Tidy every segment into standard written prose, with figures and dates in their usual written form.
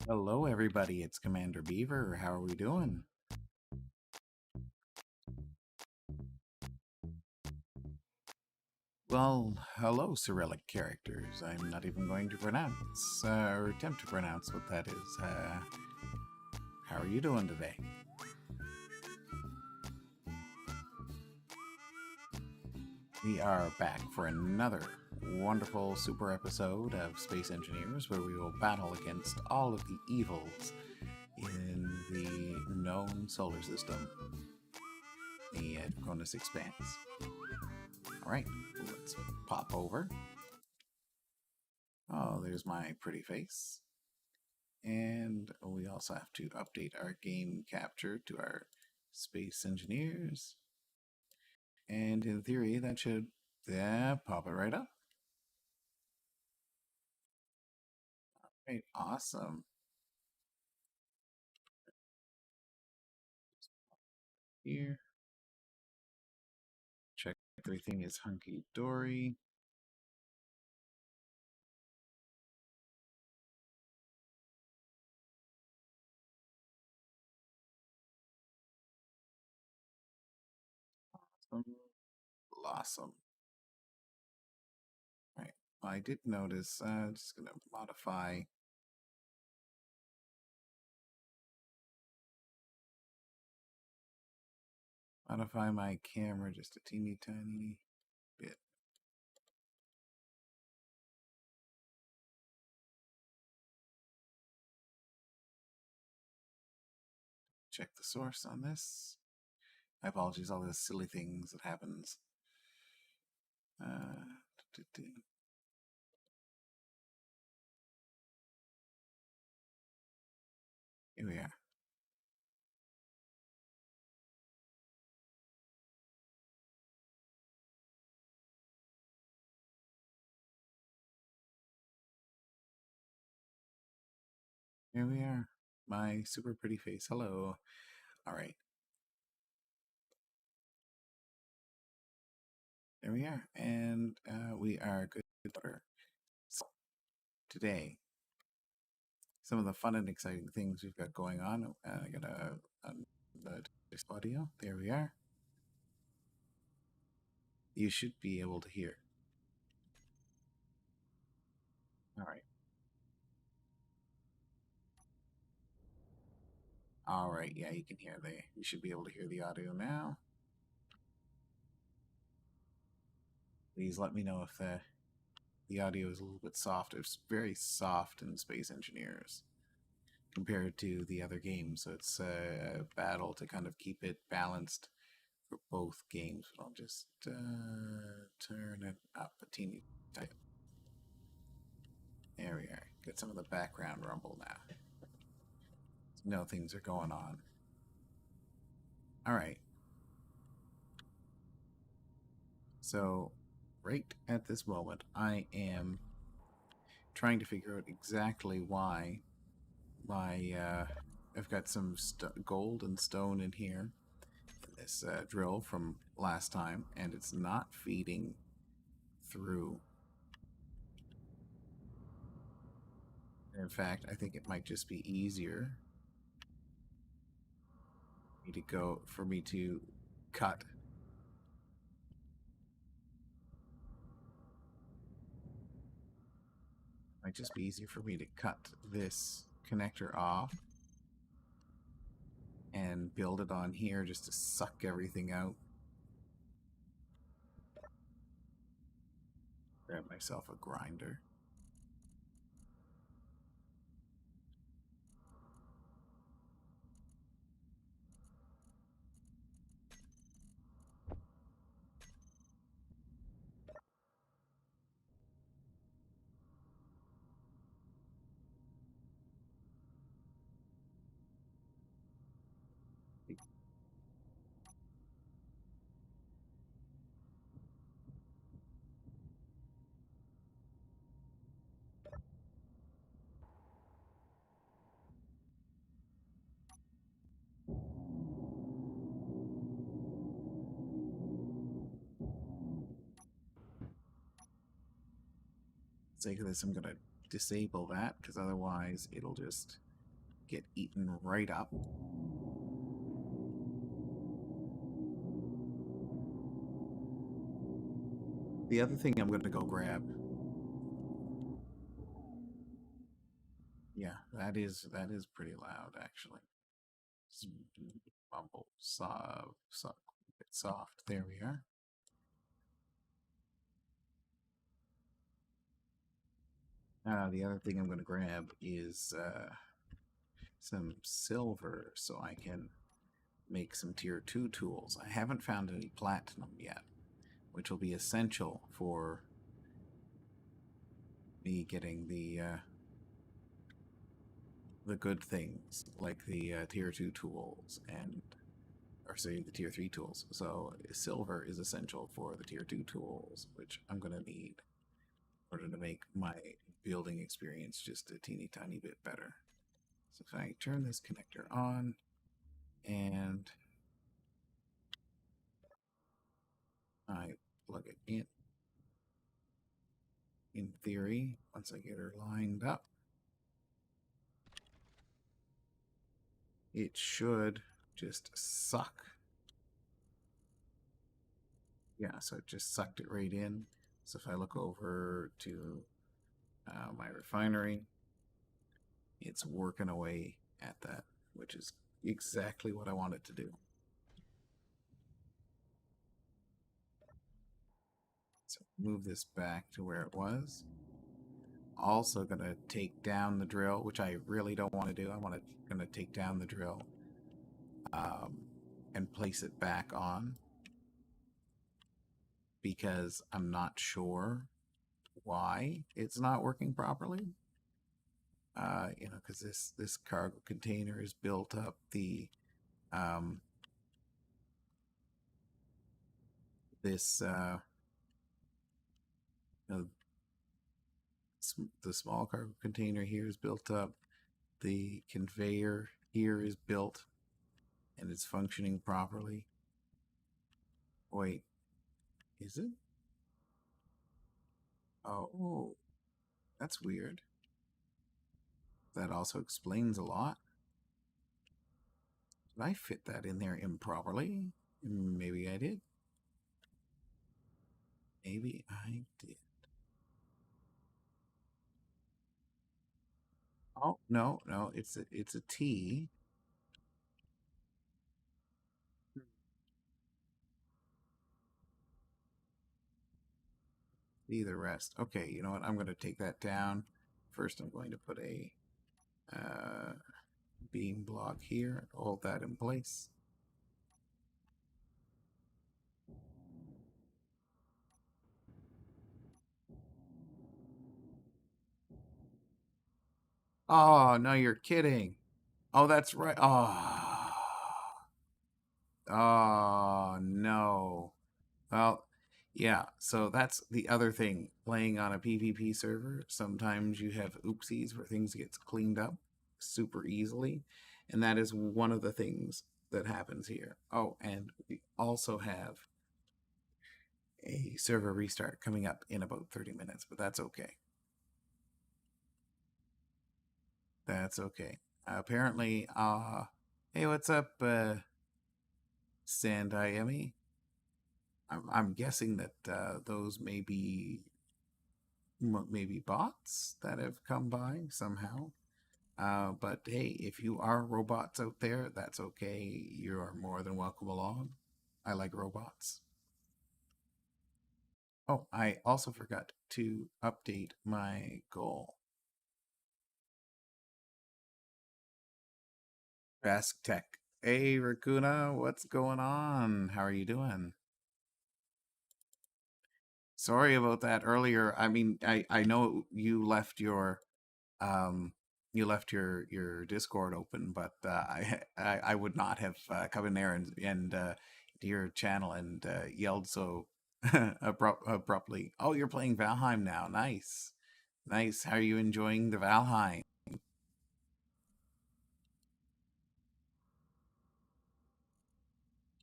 Hello, everybody. It's Commander Beaver. How are we doing? Well, hello, Cyrillic characters. I'm not even going to pronounce, or attempt to pronounce what that is. How are you doing today? We are back for another wonderful super episode of Space Engineers, where we will battle against all of the evils in the known solar system, the Draconis Expanse. Alright, let's pop over. Oh, there's my pretty face. And we also have to update our game capture to our space engineers. And in theory, that should pop it right up. Right, awesome. Here. Check everything is hunky-dory. Awesome. Right. Well, I did notice, just going to modify my camera just a teeny tiny bit. Check the source on this. My apologies, all the silly things that happens. Here we are. Here we are. My super pretty face. Hello. All right. There we are. And we are good. So, today, some of the fun and exciting things we've got going on. I got the audio. There we are. You should be able to hear. All right. All right. Yeah, you can hear you should be able to hear the audio now. Please let me know if the audio is a little bit soft. It's very soft in Space Engineers compared to the other games. So it's a battle to kind of keep it balanced for both games. But I'll just turn it up a teeny tiny. There we are. Get some of the background rumble now. You know things are going on. All right. So right at this moment, I am trying to figure out exactly why I've got some gold and stone in here in this drill from last time, and it's not feeding through. In fact, I think it might just be easier for me to cut. Might just be easier for me to cut this connector off and build it on here just to suck everything out. Grab myself a grinder. For the sake of this, I'm going to disable that because otherwise it'll just get eaten right up. The other thing I'm going to go grab. Yeah, that is pretty loud actually. Mumble, bit soft. There we are. The other thing I'm going to grab is some silver so I can make some tier 2 tools. I haven't found any platinum yet, which will be essential for me getting the good things like the tier 2 tools and or say the tier 3 tools. So silver is essential for the tier 2 tools, which I'm going to need in order to make my building experience just a teeny tiny bit better. So if I turn this connector on and I plug it in theory, once I get her lined up, it should just suck. Yeah, so it just sucked it right in. So if I look over to my refinery, it's working away at that, which is exactly what I want it to do. So move this back to where it was. Also going to take down the drill, which I really don't want to do. I'm going to take down the drill and place it back on because I'm not sure why it's not working properly. You know, because this cargo container is built up this you know, the small cargo container here is built up. The conveyor here is built and it's functioning properly. Wait, is it? Oh, that's weird. That also explains a lot. Did I fit that in there improperly? Maybe I did. Maybe I did. Oh, no, it's a T. Be the rest. Okay, you know what? I'm going to take that down. First, I'm going to put a beam block here. Hold that in place. Oh, no, you're kidding. Oh, that's right. Oh. Oh, no. Well, yeah, so that's the other thing. Playing on a PvP server, sometimes you have oopsies where things get cleaned up super easily, and that is one of the things that happens here. Oh, and we also have a server restart coming up in about 30 minutes, but that's okay. That's okay. Apparently, hey, what's up, Sandayemi? I'm guessing that those may be maybe bots that have come by somehow. But hey, if you are robots out there, that's okay. You are more than welcome along. I like robots. Oh, I also forgot to update my goal. Ask Tech. Hey, Racuna, what's going on? How are you doing? Sorry about that earlier. I mean, I know um you left your Discord open, but I would not have come in there and to your channel and yelled so abruptly. Oh, you're playing Valheim now. Nice. Nice. How are you enjoying the Valheim?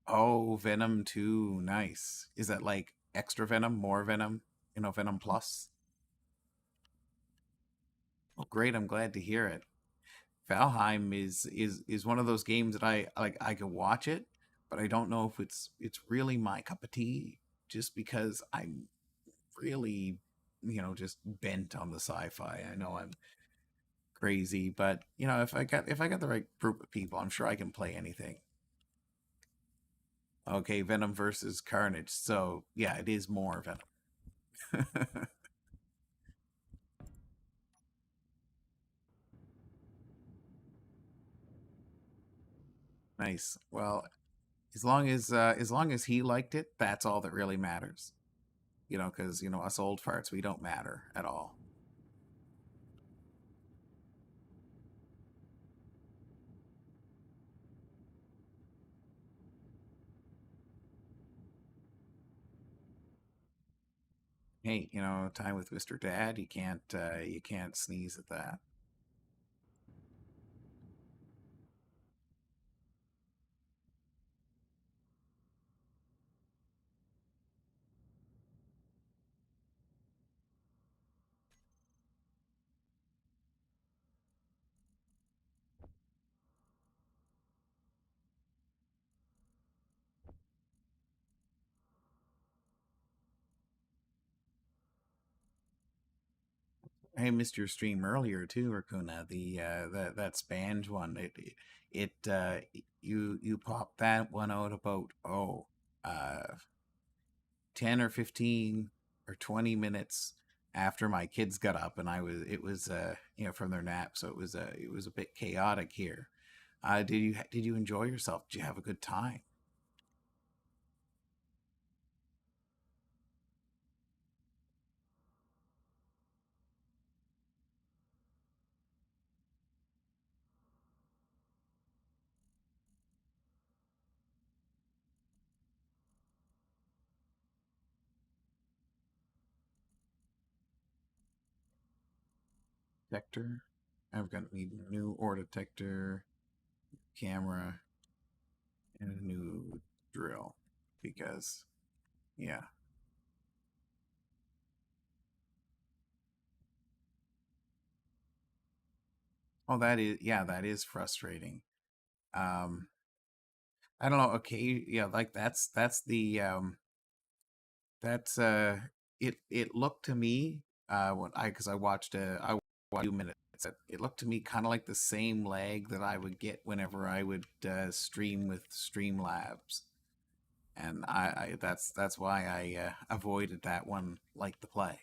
Oh, Venom 2. Nice. Is that like extra Venom, more Venom, Venom Plus? Oh, great. I'm glad to hear it. Valheim is one of those games that I like. I can watch it, but I don't know if it's really my cup of tea. Just because I'm really, just bent on the sci-fi. I know I'm crazy, but if I got the right group of people, I'm sure I can play anything. Okay, Venom versus Carnage. So yeah, it is more Venom. Nice. Well, as long as he liked it, that's all that really matters. Because us old farts, we don't matter at all. Hey, time with Mr. Dad, you can't sneeze at that. I missed your stream earlier too, Racuna. That Spange one. You popped that one out about uh 10 or 15 or 20 minutes after my kids got up, and it was from their nap, so it was a bit chaotic here. Did you enjoy yourself? Did you have a good time? Detector. I've got a new ore detector, camera, and a new drill because yeah. Oh, that is frustrating. Um, I don't know. Okay, yeah, like that's the that's it looked to me when I because I watched a few minutes. It looked to me kind of like the same lag that I would get whenever I would stream with Streamlabs, and that's why I avoided that one like the plague.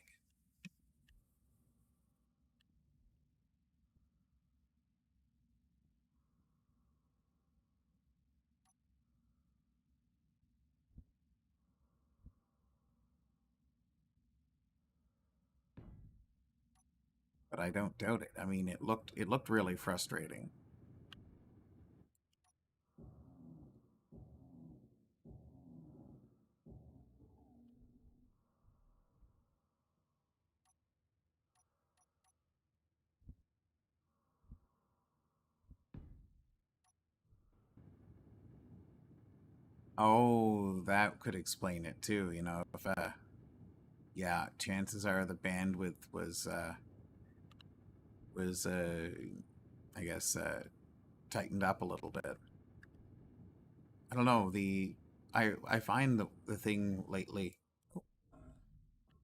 But I don't doubt it. I mean, it looked really frustrating. Oh, that could explain it too. If yeah, chances are the bandwidth was I guess tightened up a little bit. I don't know. I find the thing lately.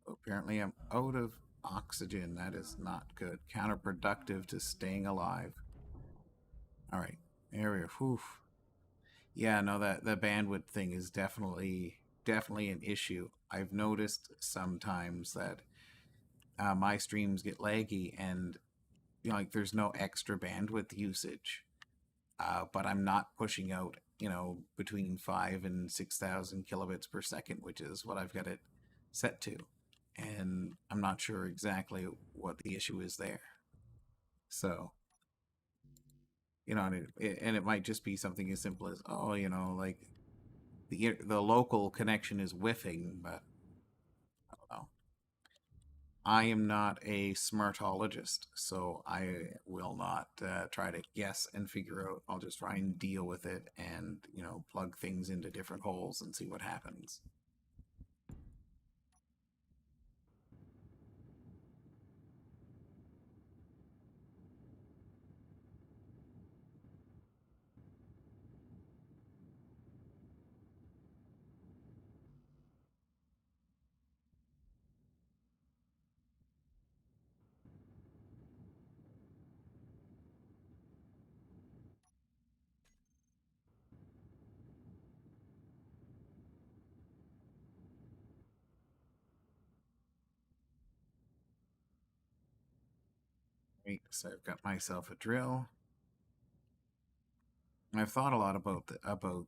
Apparently, I'm out of oxygen. That is not good. Counterproductive to staying alive. All right, area. Whew. Yeah, no, that the bandwidth thing is definitely an issue. I've noticed sometimes that my streams get laggy, and like there's no extra bandwidth usage, but I'm not pushing out between 5 and 6,000 kilobits per second, which is what I've got it set to, and I'm not sure exactly what the issue is there. So and it might just be something as simple as like the local connection is whiffing, but I don't know. I am not a smartologist, so I will not try to guess and figure out. I'll just try and deal with it and, plug things into different holes and see what happens. Right, so I've got myself a drill. I've thought a lot about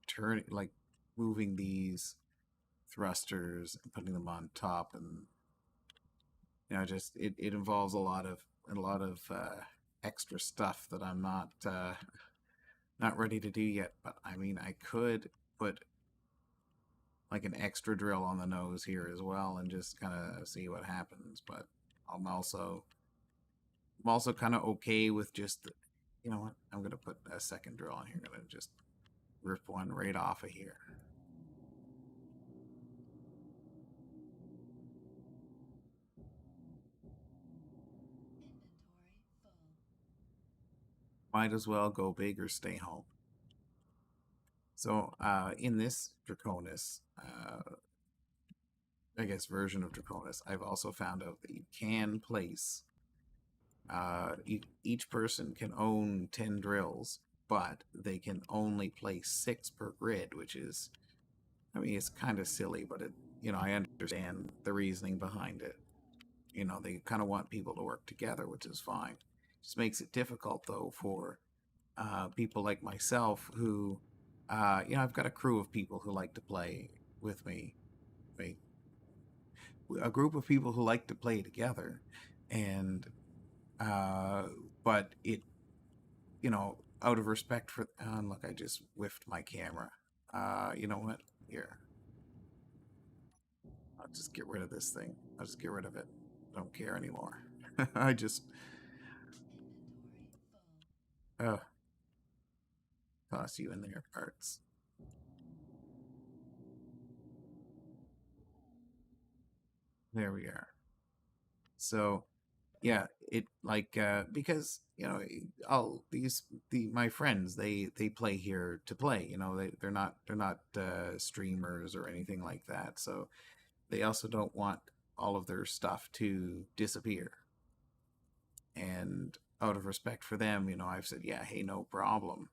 turning, like, moving these thrusters and putting them on top, and just it involves a lot of extra stuff that I'm not ready to do yet. But I mean, I could put like an extra drill on the nose here as well and just kind of see what happens. But I'm also I'm also kind of okay with just, you know what? I'm gonna put a second drill on here. I'm gonna just rip one right off of here. Might as well go big or stay home. So in this Draconis, I guess version of Draconis, I've also found out that you can place. Each person can own 10 drills, but they can only place 6 per grid, which is, I mean, it's kind of silly, but I understand the reasoning behind it. They kind of want people to work together, which is fine. Just makes it difficult though for people like myself who, I've got a crew of people who like to play with me. Wait, a group of people who like to play together, and uh, but out of respect for, look, I just whiffed my camera. You know what? Here, I'll just get rid of this thing. I'll just get rid of it. I don't care anymore. I just, uh, toss you in there, parts. There we are. So, yeah, it like because all the my friends, they play here to play. They're not streamers or anything like that. So they also don't want all of their stuff to disappear. And out of respect for them, I've said, yeah, hey, no problem.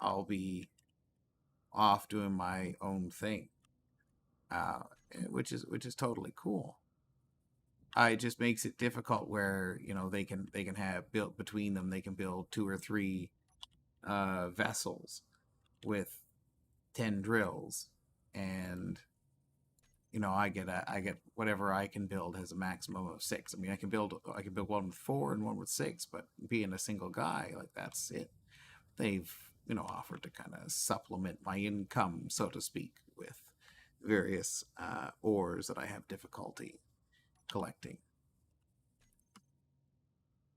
I'll be off doing my own thing, uh, which is totally cool. It just makes it difficult where they can have built between them. They can build 2 or 3 vessels with 10 drills, and I get whatever I can build has a maximum of 6. I mean, I can build one with 4 and one with 6, but being a single guy, like, that's it. They've offered to kind of supplement my income, so to speak, with various ores that I have difficulty collecting.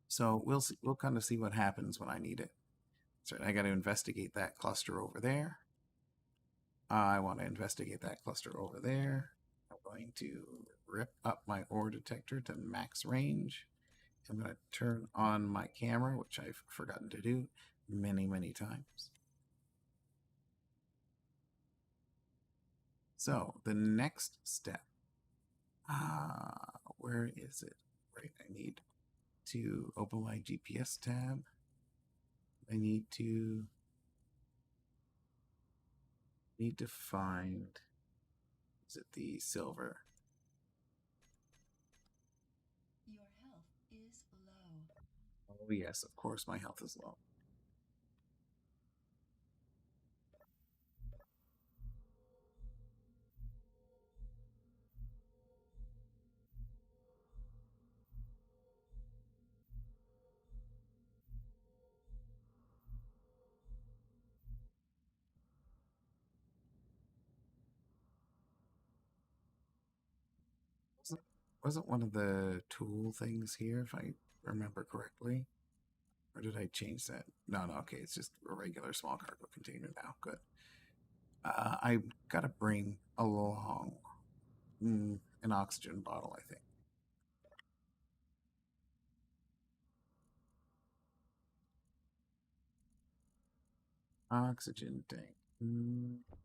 So we'll see, we'll kind of see what happens when I need it. So I got to investigate that cluster over there. I want to investigate that cluster over there. I'm going to rip up my ore detector to max range. I'm going to turn on my camera, which I've forgotten to do many, many times. So the next step, where is it? Right, I need to open my GPS tab. I need to find, is it the silver? Your health is low. Oh yes, of course my health is low. Wasn't, wasn't one of the tool things here, if I remember correctly? Or did I change that? No, no, okay, it's just a regular small cargo container now. Good. I gotta bring along an oxygen bottle, I think. Oxygen tank.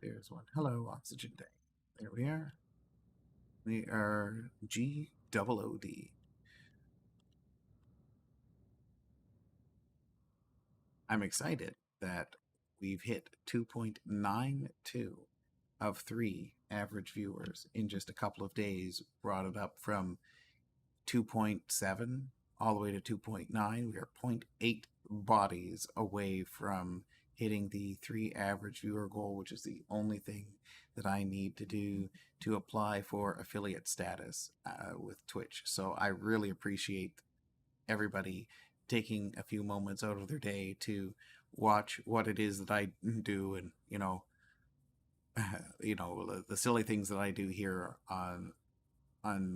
There's one. Hello, oxygen tank. There we are. We are GOOD. I'm excited that we've hit 2.92 of 3 average viewers in just a couple of days. Brought it up from 2.7 all the way to 2.9. We are zero point 0.8 bodies away from hitting the 3 average viewer goal, which is the only thing that I need to do to apply for affiliate status with Twitch. So I really appreciate everybody taking a few moments out of their day to watch what it is that I do, and the silly things that I do here on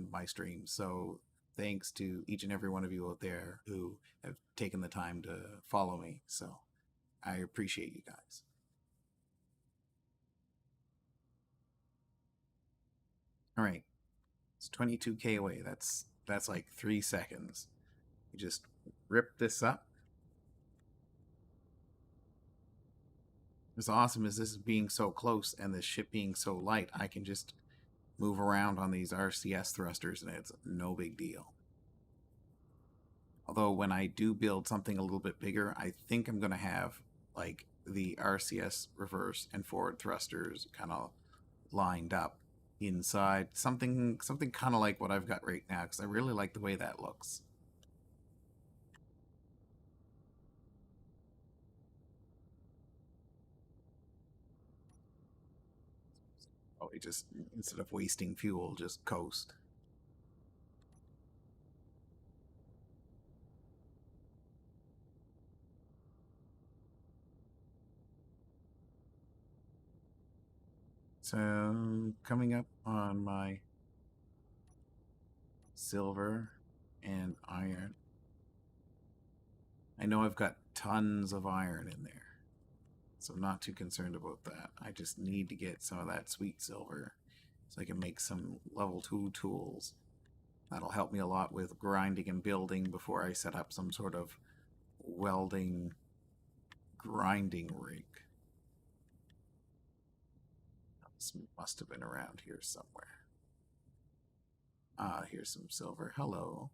my stream. So thanks to each and every one of you out there who have taken the time to follow me. So I appreciate you guys. All right, it's 22k away. That's like 3 seconds. You just rip this up. As awesome as this is being so close and this ship being so light, I can just move around on these RCS thrusters and it's no big deal. Although when I do build something a little bit bigger, I think I'm going to have like the RCS reverse and forward thrusters kind of lined up inside something kind of like what I've got right now, because I really like the way that looks. Oh, we just, instead of wasting fuel, just coast. So coming up on my silver and iron. I know I've got tons of iron in there, so I'm not too concerned about that. I just need to get some of that sweet silver so I can make some level 2 tools. That'll help me a lot with grinding and building before I set up some sort of welding grinding rig. This must have been around here somewhere. Ah, here's some silver. Hello.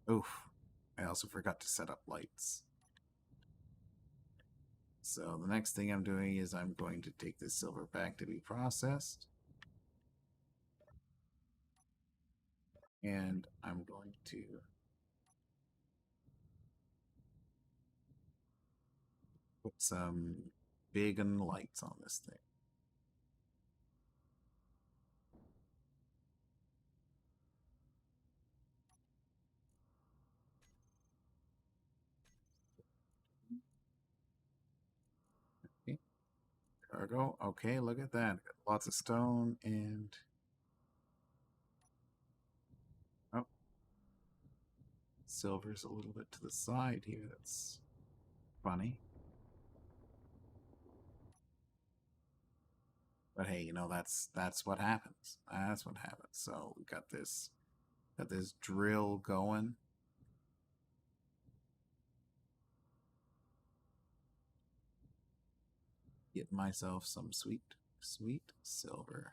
Oof. I also forgot to set up lights. So the next thing I'm doing is I'm going to take this silver back to be processed. And I'm going to put some big lights on this thing. Okay. Cargo. Okay, look at that. Got lots of stone and... Oh. Silver's a little bit to the side here. That's funny. But hey, that's what happens. That's what happens. So we got this drill going. Get myself some sweet silver.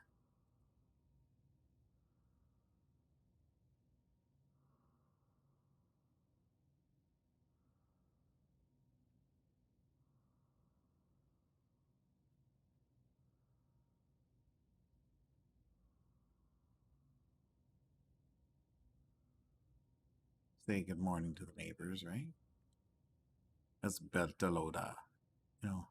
Say good morning to the neighbors, right? That's Bertoloda, you know.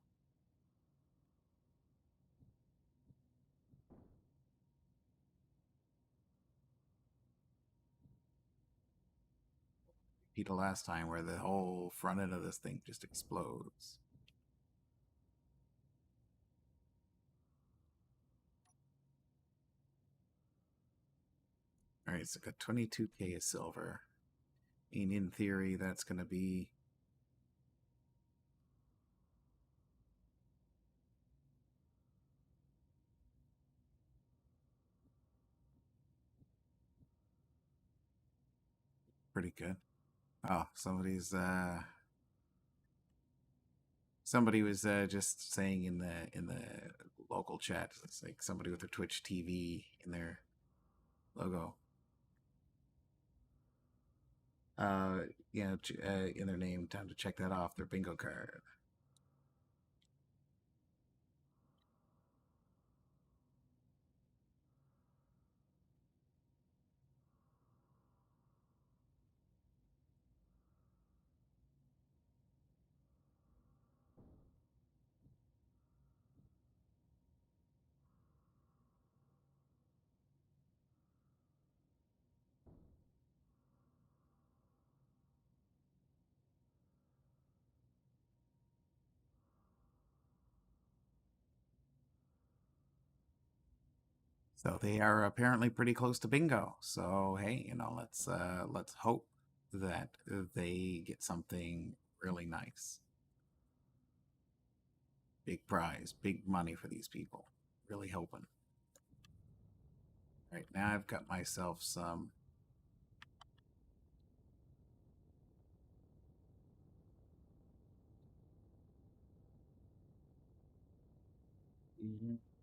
Peter last time where the whole front end of this thing just explodes. Alright, so got 22k of silver. And in theory, that's going to be... pretty good. Oh, somebody was just saying in the local chat, it's like somebody with a Twitch TV in their logo. In their name. Time to check that off their bingo card. So they are apparently pretty close to bingo. So hey, let's hope that they get something really nice. Big prize, big money for these people. Really hoping. Right now I've got myself some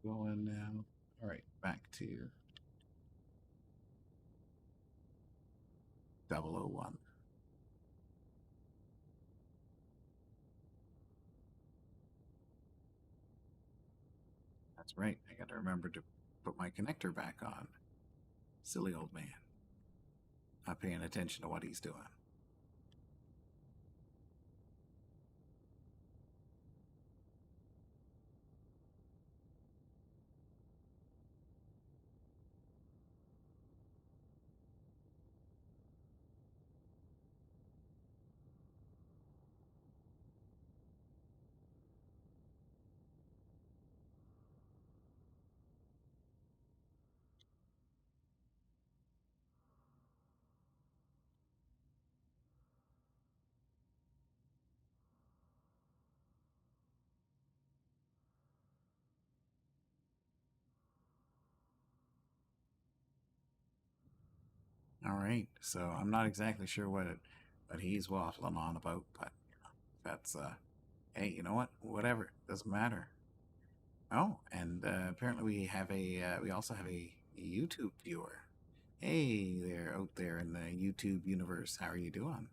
going now. All right, back to 001. That's right. I got to remember to put my connector back on. Silly old man. Not paying attention to what he's doing. All right. So I'm not exactly sure what he's waffling on about, but that's hey, you know what? Whatever, doesn't matter. Oh, and apparently we also have a YouTube viewer. Hey there, out there in the YouTube universe. How are you doing?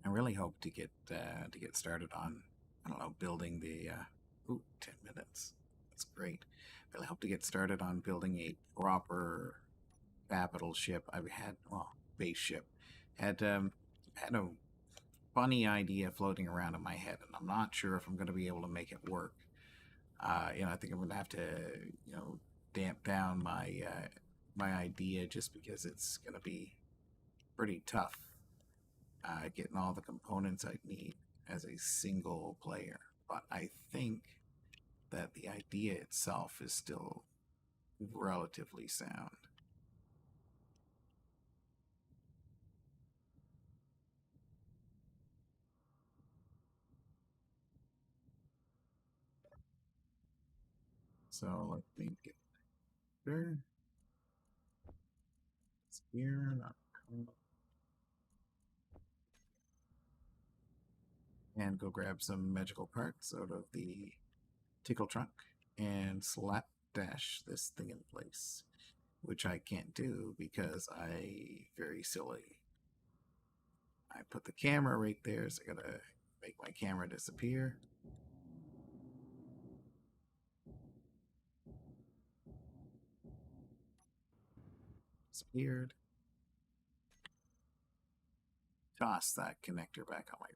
I really hope to get started on, I don't know, building the 10 minutes. That's great. Really hope to get started on building a proper capital ship. I've had, well, base ship. Had a funny idea floating around in my head, and I'm not sure if I'm going to be able to make it work. I think I'm going to have to, you know, damp down my idea just because it's going to be pretty tough getting all the components I need as a single player. But I think that the idea itself is still relatively sound. So let me get there. It's here, not and go grab some magical parts out of the tickle trunk and slap dash this thing in place, which I can't do because I very silly. I put the camera right there, so I gotta make my camera disappear. Disappeared. Toss that connector back on my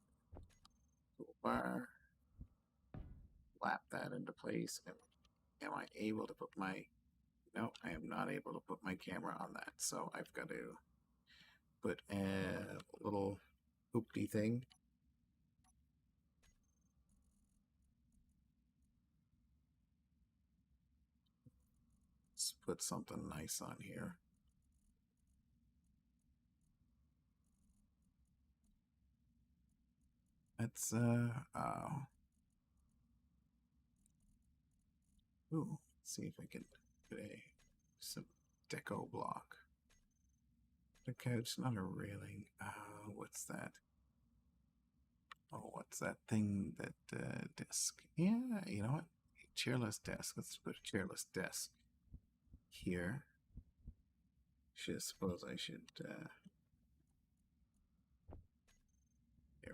toolbar. Slap that into place. Am I able to put my... No, I am not able to put my camera on that, so I've got to put a little hoopty thing. Let's put something nice on here. Let's ooh, see if I can put some deco block. Okay, it's not a railing. What's that? Oh, what's that thing that desk? Yeah, you know what? Chairless desk. Let's put a chairless desk here. Should suppose I should. There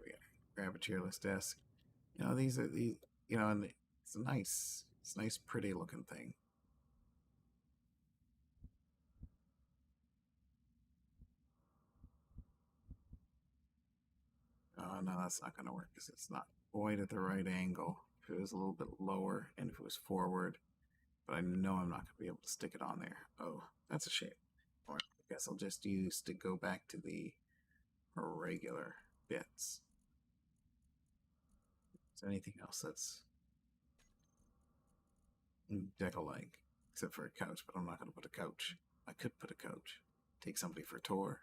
we are. Grab a chairless desk. You know, these are these. You know, and it's a nice, pretty looking thing. Oh, no, that's not going to work because it's not quite at the right angle. If it was a little bit lower and if it was forward, but I know I'm not going to be able to stick it on there. Oh, that's a shame. Or I guess I'll just use to go back to the regular bits. Is there anything else that's deck-alike? Except for a couch, but I'm not going to put a couch. I could put a couch. Take somebody for a tour.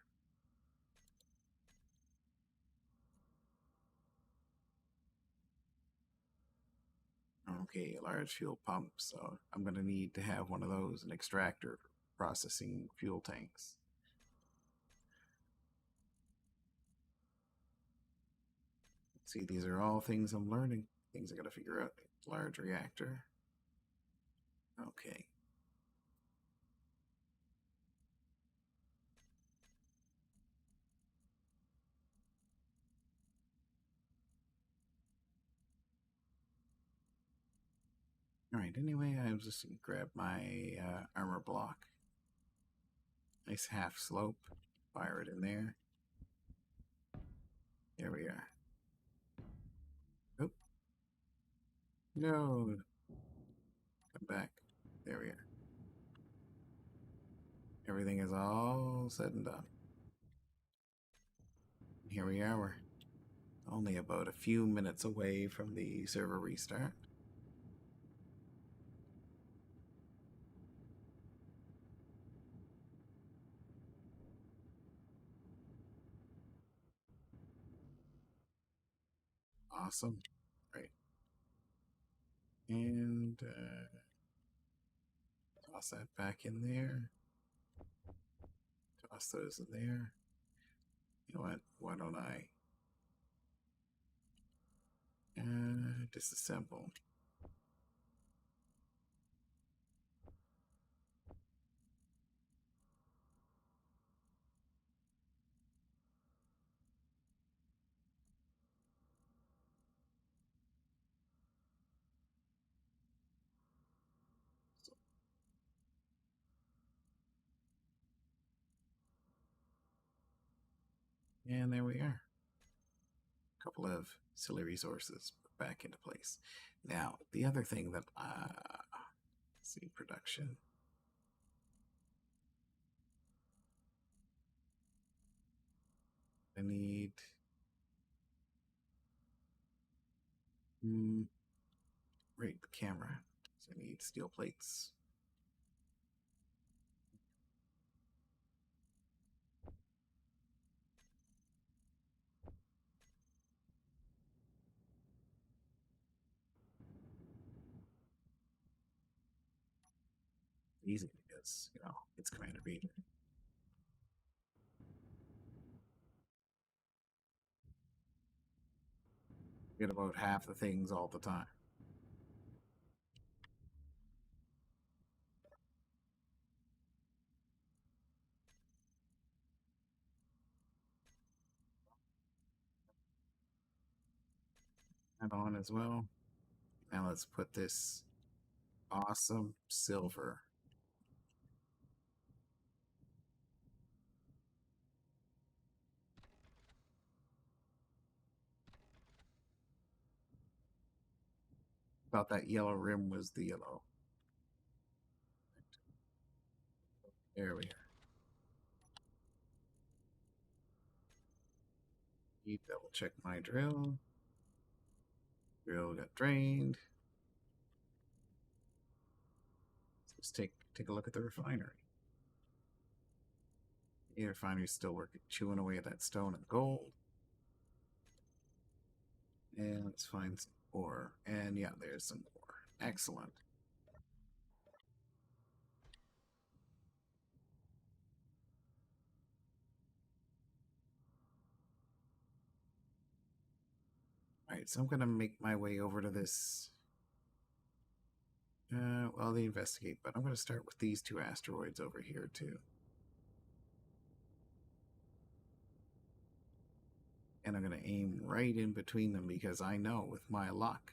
Okay, a large fuel pump, so I'm going to need to have one of those, an extractor processing fuel tanks. See, these are all things I'm learning, things I got to figure out. Large reactor. Okay. Alright, anyway, I was just going to grab my armor block. Nice half slope. Fire it in there. There we are. Oop. No. Come back. There we are. Everything is all said and done. Here we are. We're only about a few minutes away from the server restart. Awesome. Right. And toss that back in there. Toss those in there. You know what? Why don't I disassemble? And there we are. A couple of silly resources put back into place. Now, the other thing that, let's see, production. I need right, the camera. So I need steel plates. Easy because, you know, it's Commander B. Get about half the things all the time. That on as well. Now let's put this awesome silver. Thought that yellow rim was the yellow. There we are. Need double check my drill. Drill got drained. Let's take a look at the refinery. The refinery's still working, chewing away at that stone and gold. And let's find some ore. And yeah, there's some ore. Excellent. Alright, so I'm going to make my way over to this. Well, they investigate, but I'm going to start with these two asteroids over here, too. And I'm going to aim right in between them because I know with my luck,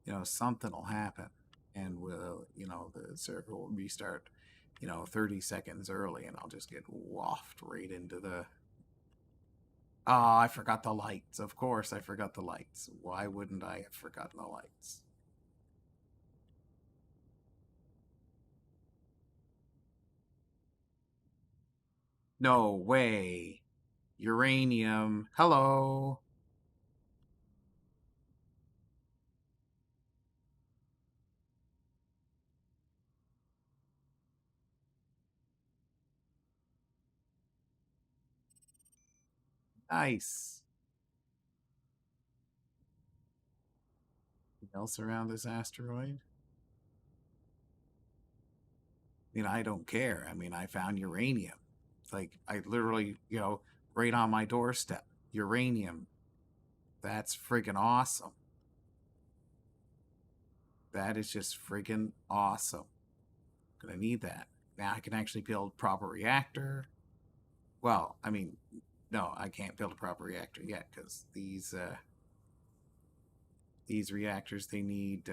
you know, something will happen. And will, you know, the server will restart, you know, 30 seconds early and I'll just get wafted right into the Oh, I forgot the lights. Of course I forgot the lights. Why wouldn't I have forgotten the lights? No way. Uranium. Hello. Nice. Anything else around this asteroid? I mean, I don't care. I mean, I found uranium. It's like, I literally, right on my doorstep. Uranium. That's friggin' awesome. That is just friggin' awesome. Gonna need that. Now I can actually build proper reactor. Well, I mean, no, I can't build a proper reactor yet because these reactors, they need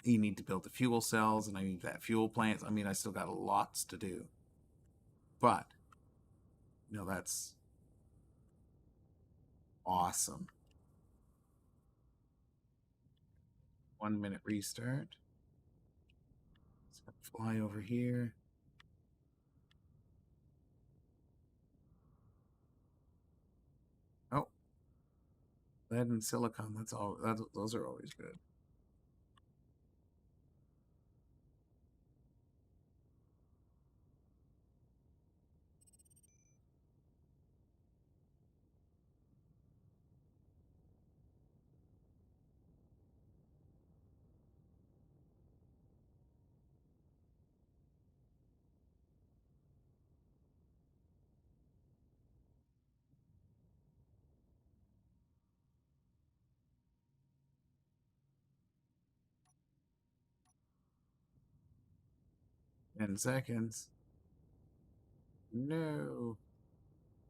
you need to build the fuel cells, and I need that fuel plant. I mean, I still got lots to do, but that's awesome. 1 minute restart. Let's fly over here. Oh, lead and silicon. Those are always good. $10 seconds. No.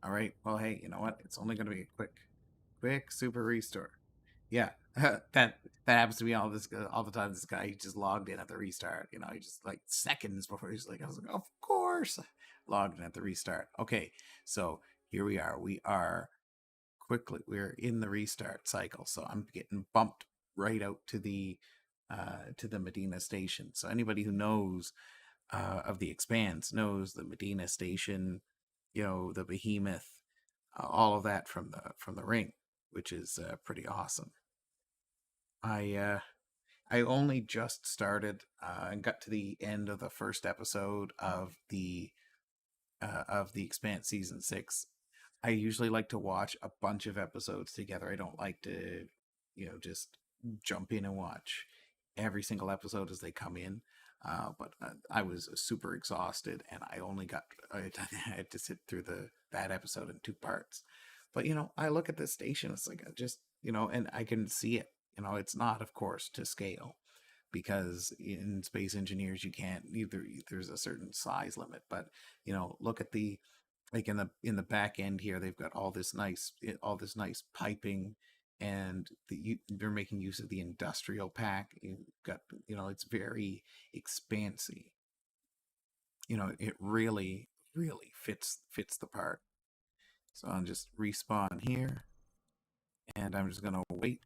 All right. Well, hey, you know what? It's only going to be a quick super restore. Yeah, that happens to me all the time. This guy, he just logged in at the restart. He just like seconds before he's like, I was like, of course, logged in at the restart. Okay, so here we are. We're in the restart cycle. So I'm getting bumped right out to the Medina station. So anybody who knows of the Expanse knows the Medina station, the behemoth, all of that from the ring, which is pretty awesome. I only just started and got to the end of the first episode of the Expanse season 6. I usually like to watch a bunch of episodes together. I don't like to, just jump in and watch every single episode as they come in. But I was super exhausted, and I had to sit through that episode in 2 parts. But I look at this station. It's like I just and I can see it. It's not, of course, to scale because in Space Engineers you can't either. There's a certain size limit, but look at the like in the back end here, they've got all this nice piping, and they're making use of the industrial pack. You've got it's very expansive. It really fits the part. So I'll just respawn here, and I'm just gonna wait.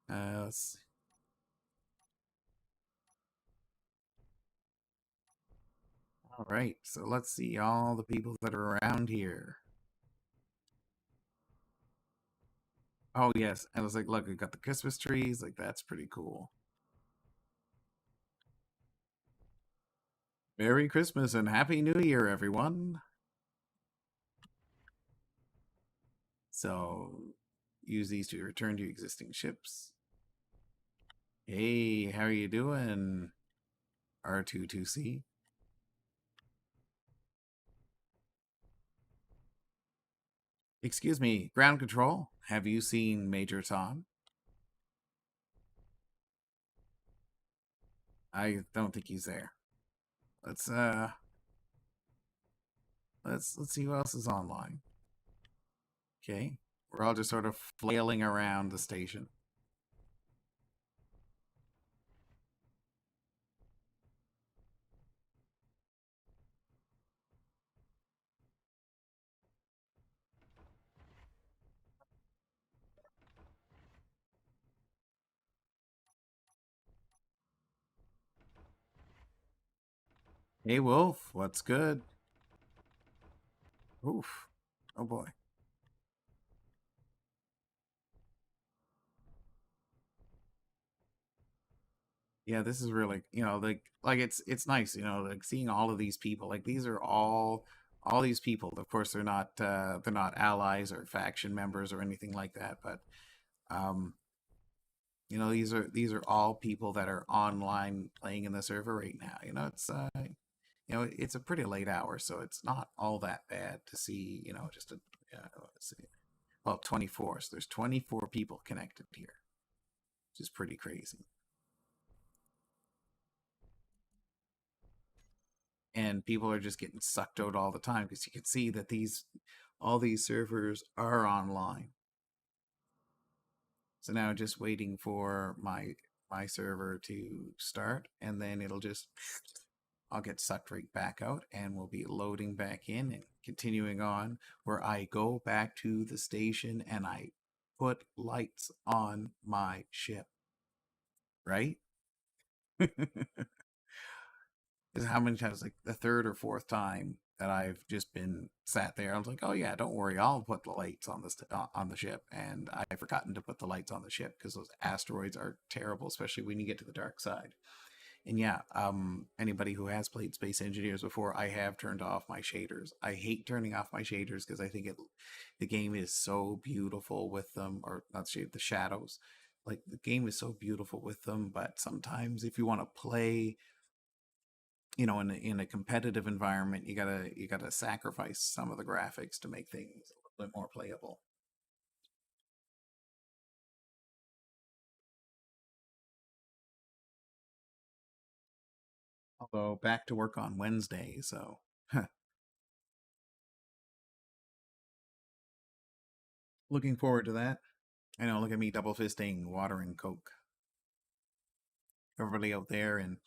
Let's All right, so let's see all the people that are around here. Oh yes, I was like, look, we got the Christmas trees. Like that's pretty cool. Merry Christmas and Happy New Year, everyone. So use these to return to existing ships. Hey, how are you doing? R22C. Excuse me, ground control. Have you seen Major Tom? I don't think he's there. Let's let's see who else is online. Okay. We're all just sort of flailing around the station. Hey Wolf, what's good? Oof. Oh boy. Yeah, this is really, like it's nice, like seeing all of these people. Like these are all these people. Of course, they're not allies or faction members or anything like that, but um, these are all people that are online playing in the server right now. It's a pretty late hour, so it's not all that bad to see, just a let's see. Well, 24. So there's 24 people connected here, which is pretty crazy. And people are just getting sucked out all the time because you can see that these all these servers are online. So now just waiting for my server to start, and then I'll get sucked right back out, and we'll be loading back in and continuing on, where I go back to the station and I put lights on my ship, right? Is how many times, like the third or fourth time that I've just been sat there. I was like, oh yeah, don't worry, I'll put the lights on the ship, and I've forgotten to put the lights on the ship because those asteroids are terrible, especially when you get to the dark side. And yeah, anybody who has played Space Engineers before, I have turned off my shaders. I hate turning off my shaders because I think the game is so beautiful with them, or not shade, the shadows. Like the game is so beautiful with them, but sometimes if you want to play in a competitive environment, you gotta sacrifice some of the graphics to make things a little bit more playable. Although back to work on Wednesday, so looking forward to that. I know, look at me double fisting water and Coke. Everybody out there in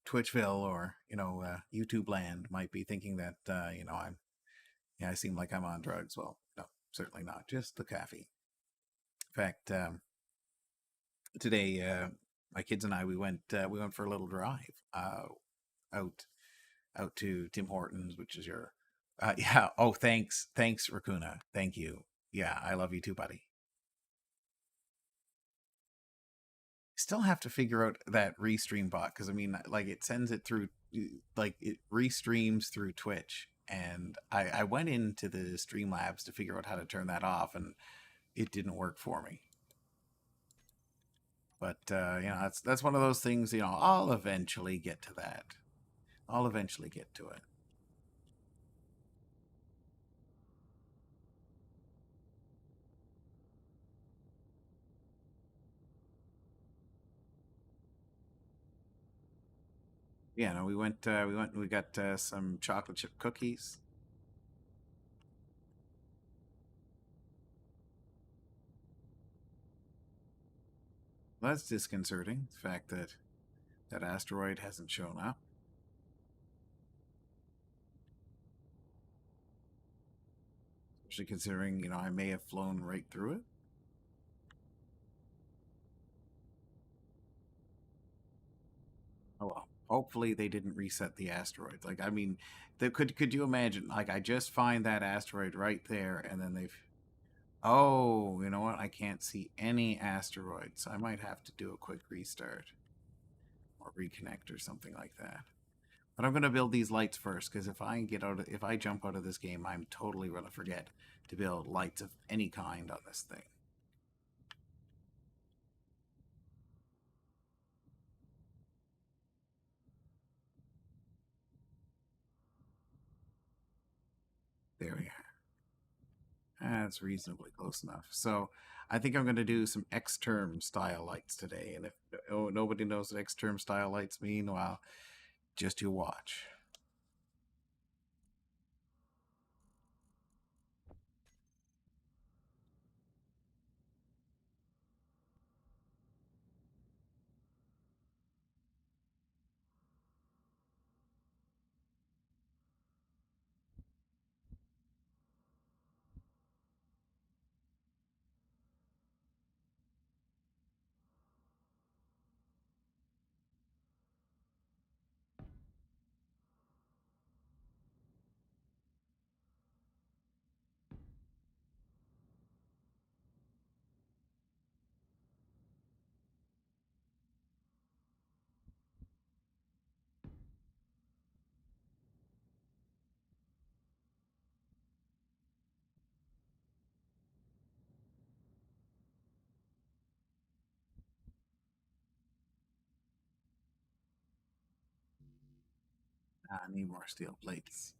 Twitchville or YouTube land might be thinking that I seem like I'm on drugs. Well, no, certainly not. Just the coffee. In fact, today my kids and I we went for a little drive out out to Tim Hortons, which is your yeah. Oh, thanks, Racuna. Thank you. Yeah, I love you too, buddy. Still have to figure out that restream bot because I mean, like it sends it through, like it restreams through Twitch, and I went into the Streamlabs to figure out how to turn that off, and it didn't work for me. But that's one of those things. I'll eventually get to that. I'll eventually get to it. Yeah, no, we got some chocolate chip cookies. Well, that's disconcerting. The fact that that asteroid hasn't shown up, especially considering I may have flown right through it. Oh well. Hopefully they didn't reset the asteroids. Like I mean, could you imagine? Like I just find that asteroid right there, and then they've. Oh, you know what? I can't see any asteroids. So I might have to do a quick restart or reconnect or something like that. But I'm gonna build these lights first because if I jump out of this game, I'm totally gonna forget to build lights of any kind on this thing. There we are. That's reasonably close enough. So I think I'm going to do some X-term style lights today. And if nobody knows what X-term style lights mean, well, just you watch. I need more steel plates.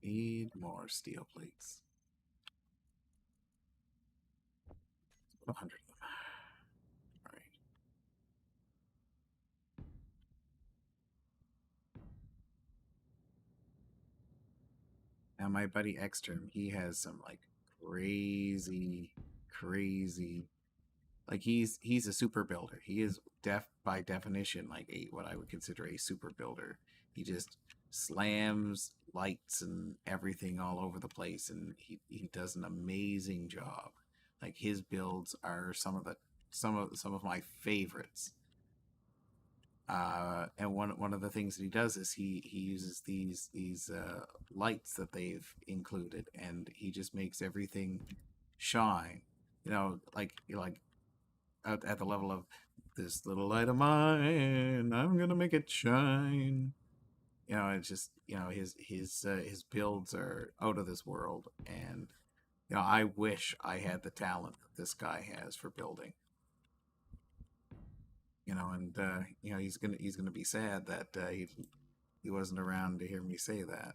Need more steel plates. 100 of them. All right. Now my buddy Exterm, he has some like crazy. Like he's a super builder. He is by definition like a what I would consider a super builder. He just slams lights and everything all over the place, and he does an amazing job. Like his builds are some of my favorites. And one of the things that he does is he uses these lights that they've included, and he just makes everything shine. Like at the level of this little light of mine, I'm gonna make it shine. It's just his builds are out of this world, and I wish I had the talent that this guy has for building. And he's gonna be sad that he wasn't around to hear me say that.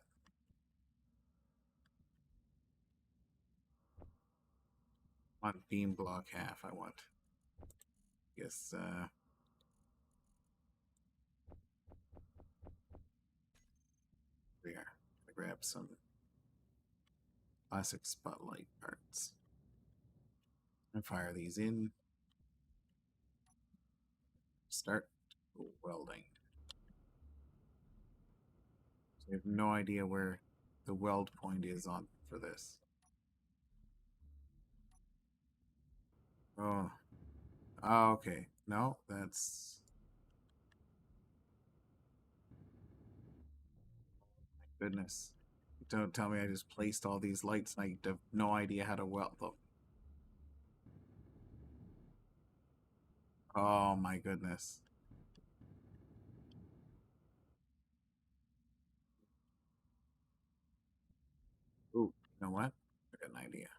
On beam block half, I want. Guess we are gonna grab some classic spotlight parts and fire these in. Start welding. So I have no idea where the weld point is on for this. Oh, okay. No, that's goodness. Don't tell me I just placed all these lights and I have no idea how to weld them. Oh my goodness. Ooh, you know what? I got an idea.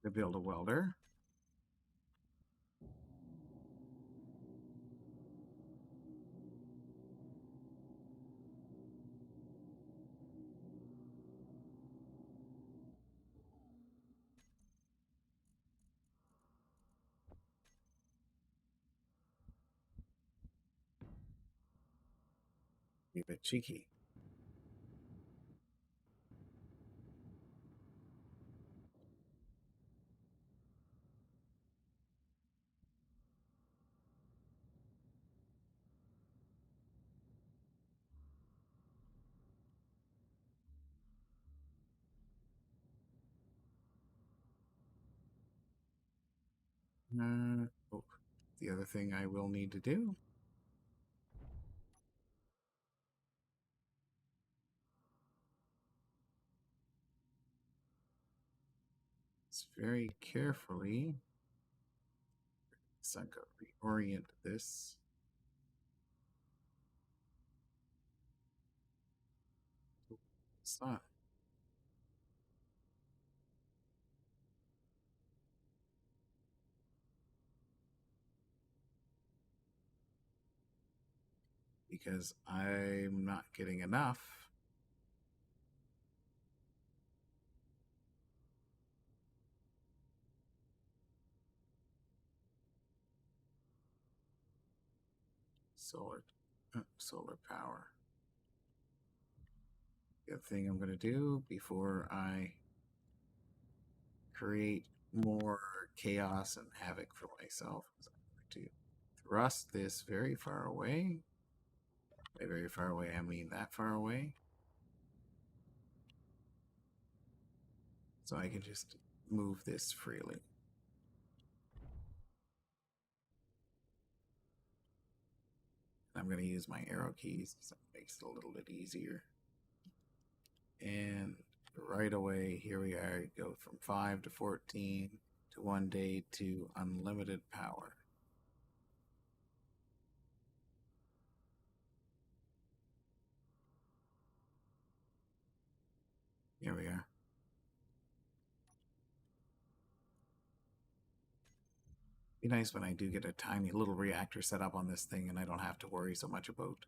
To build a welder. Be a bit cheeky. Oh, the other thing I will need to do is very carefully reorient this. It's not. Because I'm not getting enough. Solar power. The other thing I'm going to do before I create more chaos and havoc for myself is I'm going to thrust this very far away. By very far away, I mean that far away. So I can just move this freely. I'm going to use my arrow keys because that makes it a little bit easier. And right away, here we are. Go from 5 to 14 to 1 day to unlimited power. Here we are. Be nice when I do get a tiny little reactor set up on this thing and I don't have to worry so much about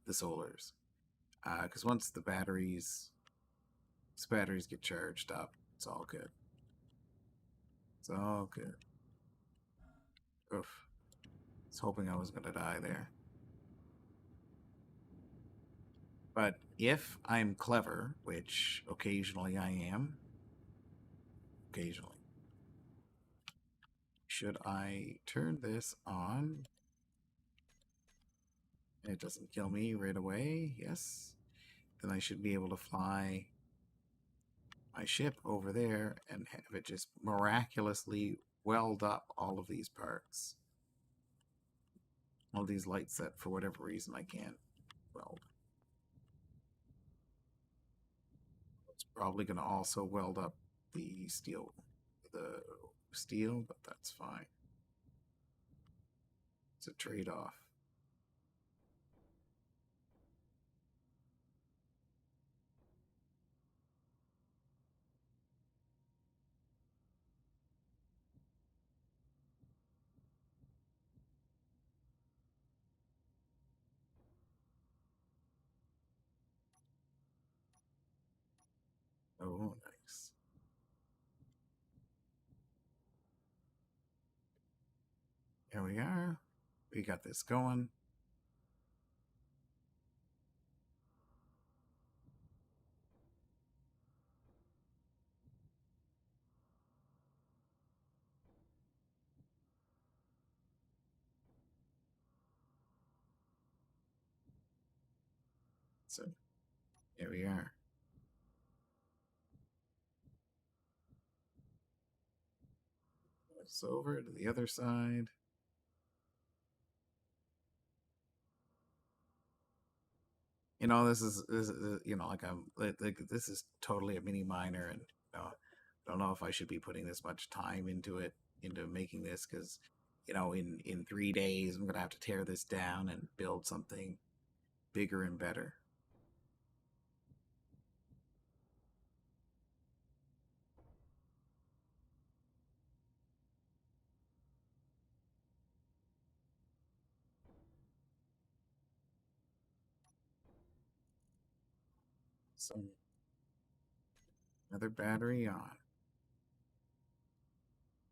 the solars. Because once the batteries get charged up, it's all good. It's all good. Oof. I was hoping I was going to die there. But if I'm clever, which occasionally I am, should I turn this on? And it doesn't kill me right away, yes. Then I should be able to fly my ship over there and have it just miraculously weld up all of these parts. All these lights that for whatever reason I can't weld. It's probably going to also weld up the steel, but that's fine. It's a trade-off. Oh, nice. Here we are. We got this going. So here we are. It's over to the other side. You know, this is you know, like this is totally a mini miner, and you know, I don't know if I should be putting this much time into it, into making this, because you know, in 3 days I'm gonna have to tear this down and build something bigger and better. So another battery on.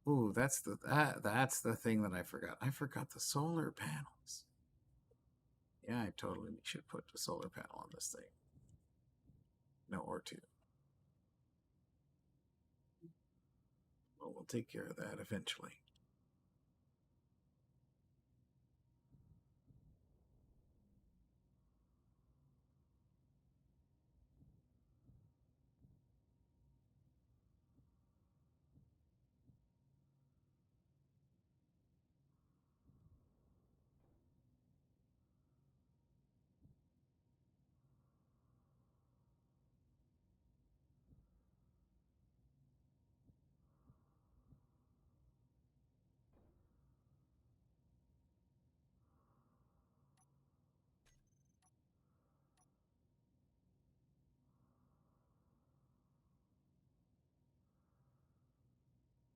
Ooh, that's the thing that I forgot. I forgot the solar panels. Yeah, I totally should put the solar panel on this thing. No, or two. Well, we'll take care of that eventually.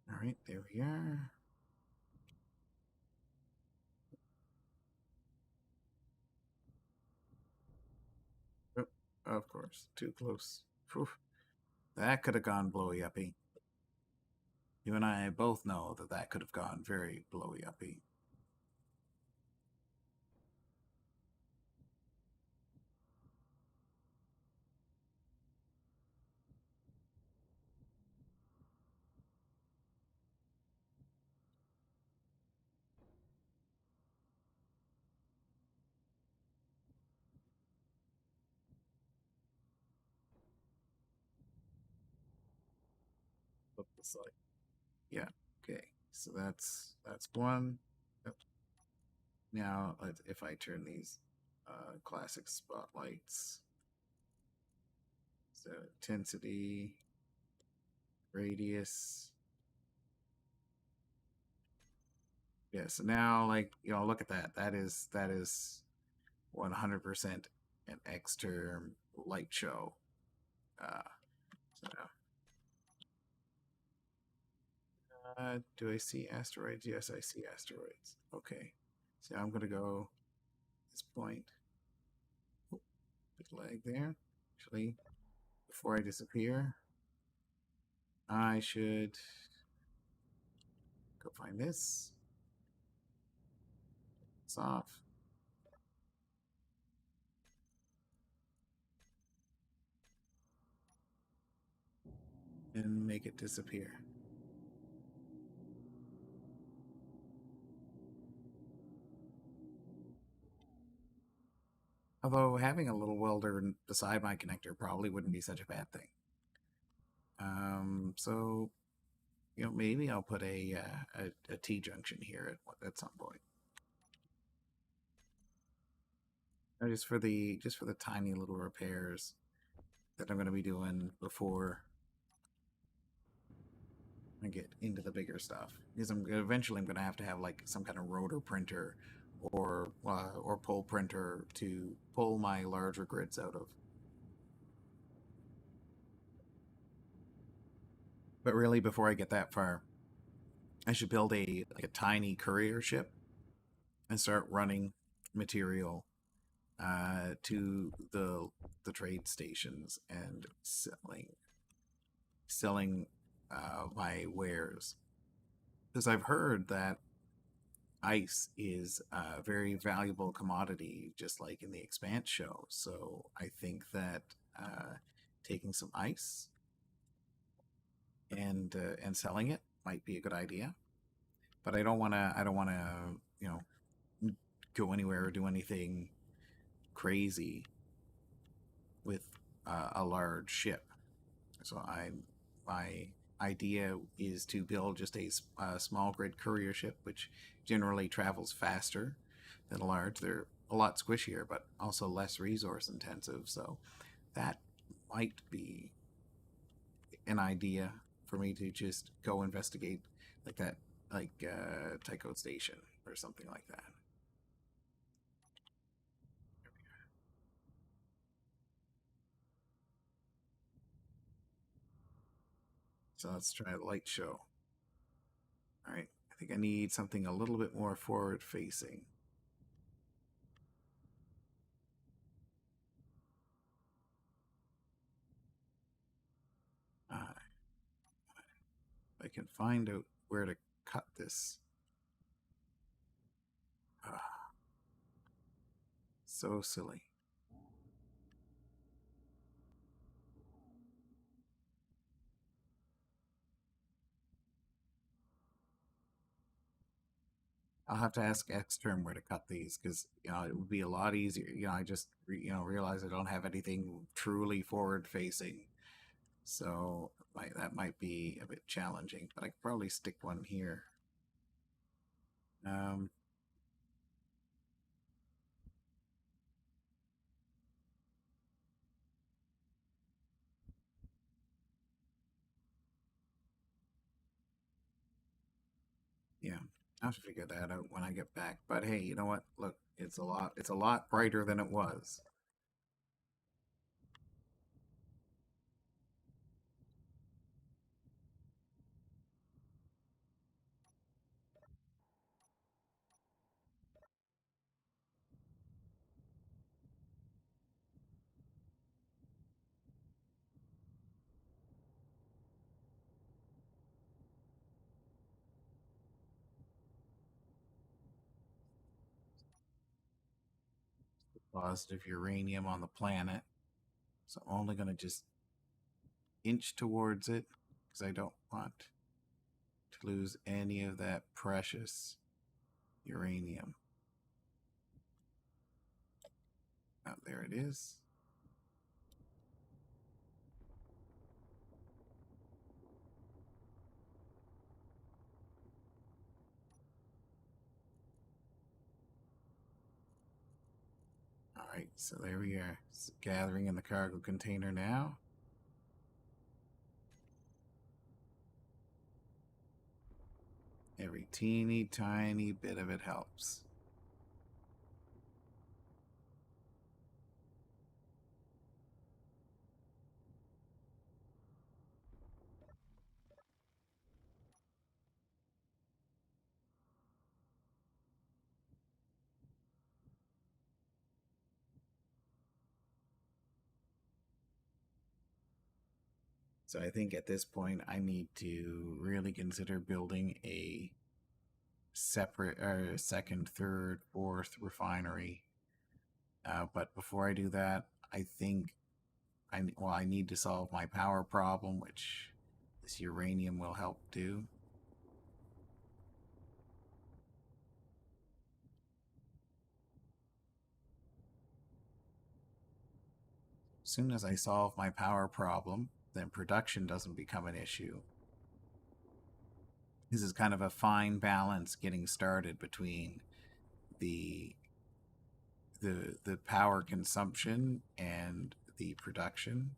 All right, there we are. Oh, of course, too close. Whew. That could have gone blowy uppy. You and I both know that that could have gone very blowy uppy. Flip the side. Yeah. Okay. So that's one. Yep. Now, if I turn these classic spotlights, so intensity, radius. Yeah. So now, like you know, look at that. That is 100% an X-term light show. So Do I see asteroids? Yes, I see asteroids. Okay. So I'm going to go this point. Oh, big lag there. Actually, before I disappear, I should go find this. It's off. And make it disappear. Although having a little welder beside my connector probably wouldn't be such a bad thing. So maybe I'll put a T-junction here at some point. Just for the tiny little repairs that I'm going to be doing before I get into the bigger stuff, because eventually I'm going to have like some kind of rotor printer or pull printer to pull my larger grids out of. But really, before I get that far, I should build a tiny courier ship and start running material to the trade stations and selling my wares, because I've heard that ice is a very valuable commodity, just like in the Expanse show. So I think that taking some ice and selling it might be a good idea. But I don't want to go anywhere or do anything crazy with a large ship. So my idea is to build just a small grid courier ship, which generally travels faster than a large. They're a lot squishier, but also less resource intensive. So that might be an idea for me to just go investigate like that, like Tycho Station or something like that. So let's try a light show. All right, I think I need something a little bit more forward facing. I can find out where to cut this. So silly. I'll have to ask Xterm where to cut these, because it would be a lot easier. I just realize I don't have anything truly forward facing, so that might be a bit challenging. But I could probably stick one here. Um, yeah, I'll have to figure that out when I get back. But hey, you know what? Look, it's a lot brighter than it was. Positive uranium on the planet, so I'm only going to just inch towards it because I don't want to lose any of that precious uranium. Oh, there it is. All right, so there we are. It's gathering in the cargo container now. Every teeny tiny bit of it helps. So I think at this point I need to really consider building a separate or second, third, fourth refinery. But before I do that, I think I need to solve my power problem, which this uranium will help do. As soon as I solve my power problem, then production doesn't become an issue. This is kind of a fine balance getting started between the the power consumption and the production.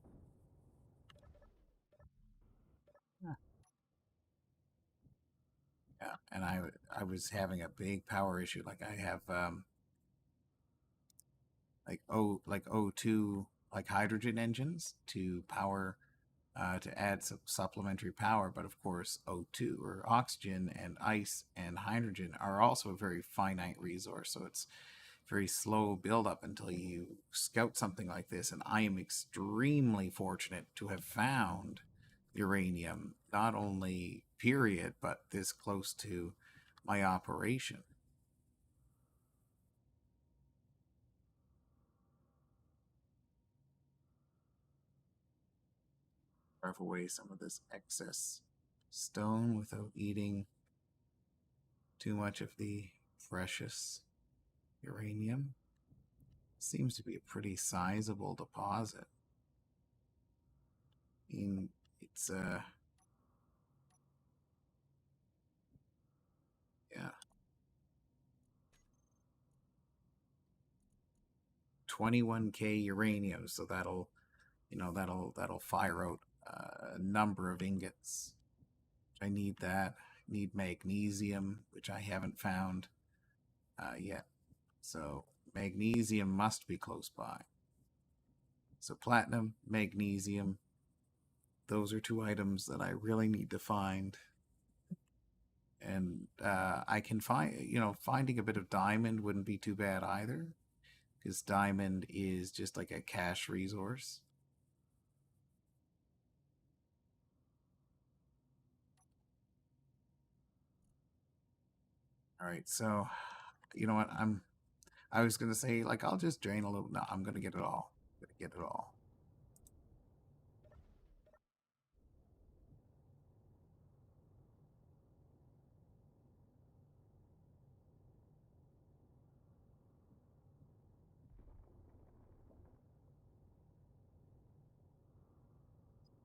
Yeah, yeah. And I was having a big power issue. Like I have like O2 like hydrogen engines to power to add some supplementary power, but of course O2 or oxygen and ice and hydrogen are also a very finite resource, so it's very slow build up until you scout something like this. And I am extremely fortunate to have found uranium, not only period, but this close to my operation. Carve away some of this excess stone without eating too much of the precious uranium. Seems to be a pretty sizable deposit. I mean, it's yeah, 21K uranium, so that'll fire out a number of ingots. I need that. I need magnesium, which I haven't found yet. So magnesium must be close by. So platinum, magnesium, those are two items that I really need to find. And I can finding a bit of diamond wouldn't be too bad either, because diamond is just like a cash resource. All right, so you know what? I was gonna say like I'll just drain a little. No, I'm gonna get it all. I'm gonna get it all.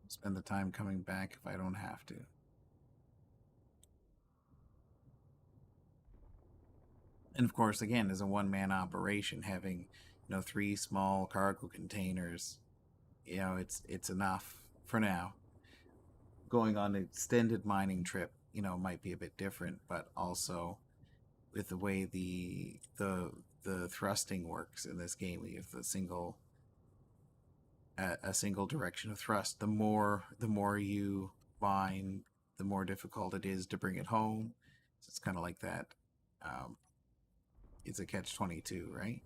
Spend the time coming back if I don't have to. And of course, again, as a one-man operation, having three small cargo containers, it's enough for now. Going on an extended mining trip, might be a bit different, but also with the way the thrusting works in this game, we have a single direction of thrust. The more you mine, the more difficult it is to bring it home. So it's kind of like that. Um, it's a catch-22, right?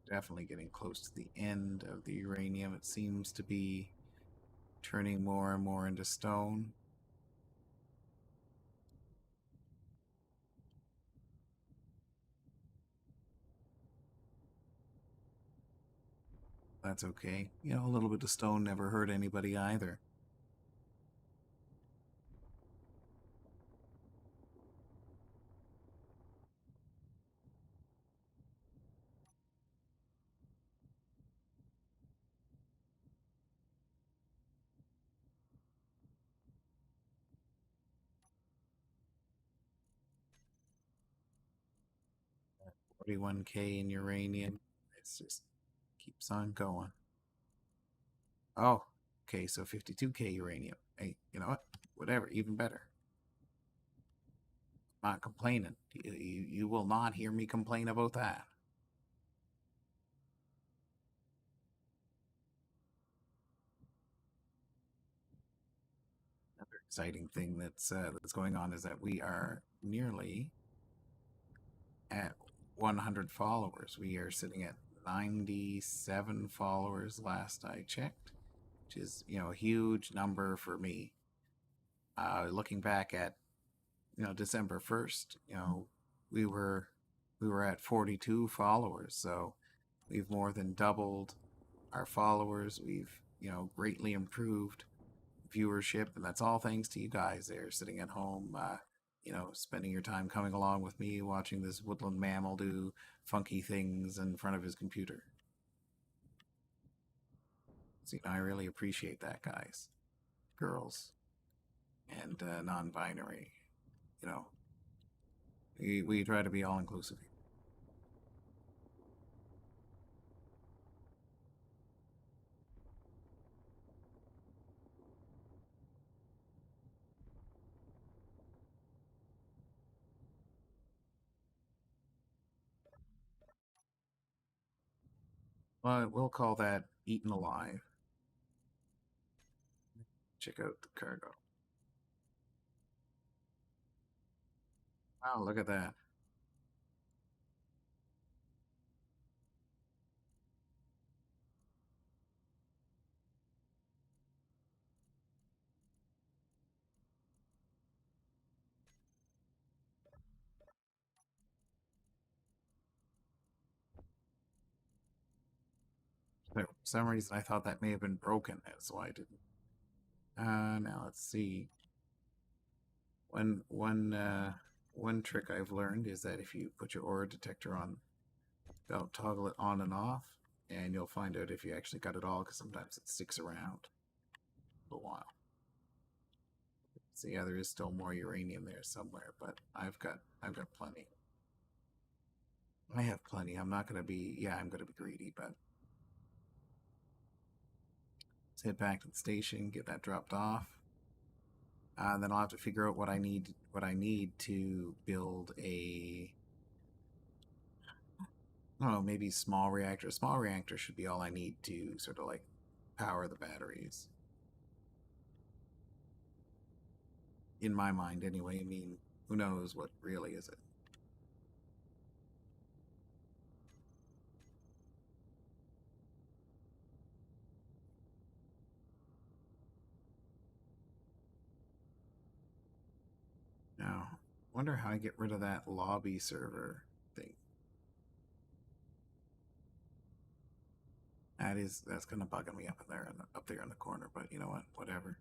Definitely getting close to the end of the uranium. It seems to be turning more and more into stone. That's okay. A little bit of stone never hurt anybody either. Uh, 41K in uranium. It's just keeps on going. Oh, okay, so 52K uranium. Hey, you know what? Whatever, even better. Not complaining. You will not hear me complain about that. Another exciting thing that's going on is that we are nearly at 100 followers. We are sitting at 97 followers last I checked, which is, a huge number for me. Looking back at, December 1st, we were we were at 42 followers, so we've more than doubled our followers. We've, greatly improved viewership, and that's all thanks to you guys there sitting at home, spending your time coming along with me, watching this woodland mammal do funky things in front of his computer. So, I really appreciate that, guys, girls, and non-binary. You know, we try to be all inclusive. But we'll call that eaten alive. Check out the cargo. Wow, look at that. For some reason, I thought that may have been broken. That's why I didn't. Now let's see. One trick I've learned is that if you put your aura detector on, don't toggle it on and off, and you'll find out if you actually got it all, because sometimes it sticks around a while. So yeah, there is still more uranium there somewhere, but I've got plenty. I have plenty. I'm not gonna be I'm gonna be greedy, but let's head back to the station, get that dropped off. Then I'll have to figure out what I need to build a, I don't know, maybe small reactor. Small reactor should be all I need to sort of like power the batteries. In my mind, anyway. I mean, who knows what really is it? Now, wonder how I get rid of that lobby server thing. That's kind of bugging me up there in the corner. But you know what? Whatever.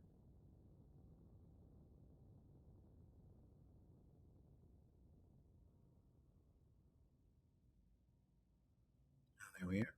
There we are.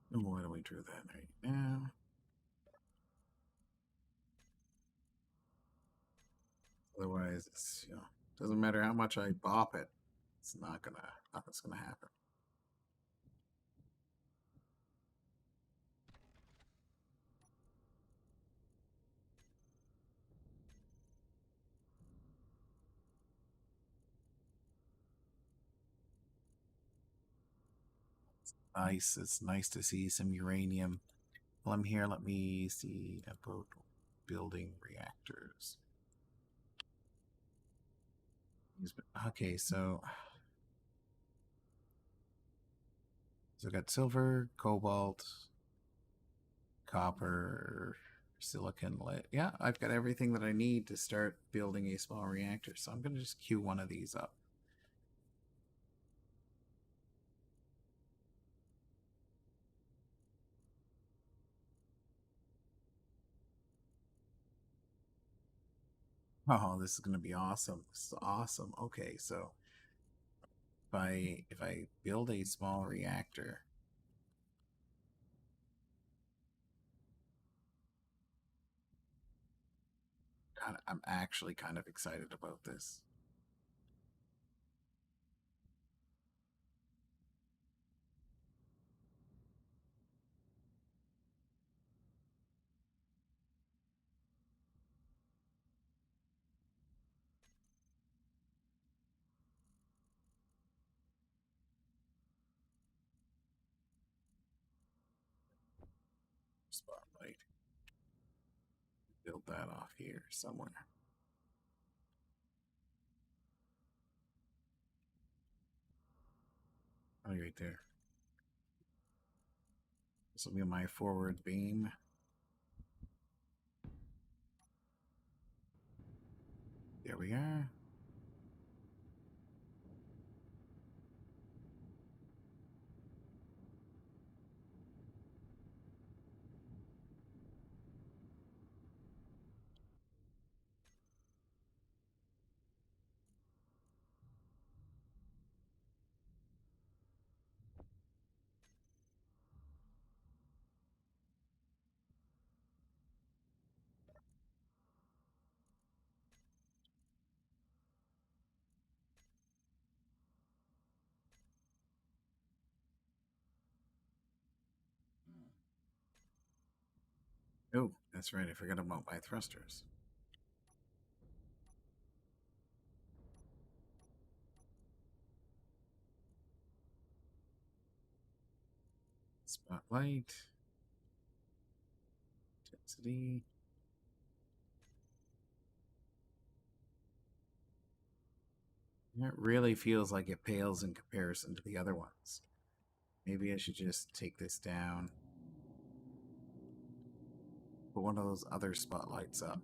Why don't we do that right now? Otherwise, it's doesn't matter how much I bop it, it's nothing's gonna happen. Nice. It's nice to see some uranium. Well, I'm here. Let me see about building reactors. Okay, so I got silver, cobalt, copper, silicon, lead. Yeah, I've got everything that I need to start building a small reactor. So I'm gonna just queue one of these up. Oh, this is gonna be awesome. This is awesome. Okay, so if I build a small reactor, I'm actually kind of excited about this. Spotlight. Build that off here somewhere. Oh, right there. This will be my forward beam. There we are. Oh, that's right. I forgot about my thrusters. Spotlight. Intensity. It really feels like it pales in comparison to the other ones. Maybe I should just take this down. Put one of those other spotlights up.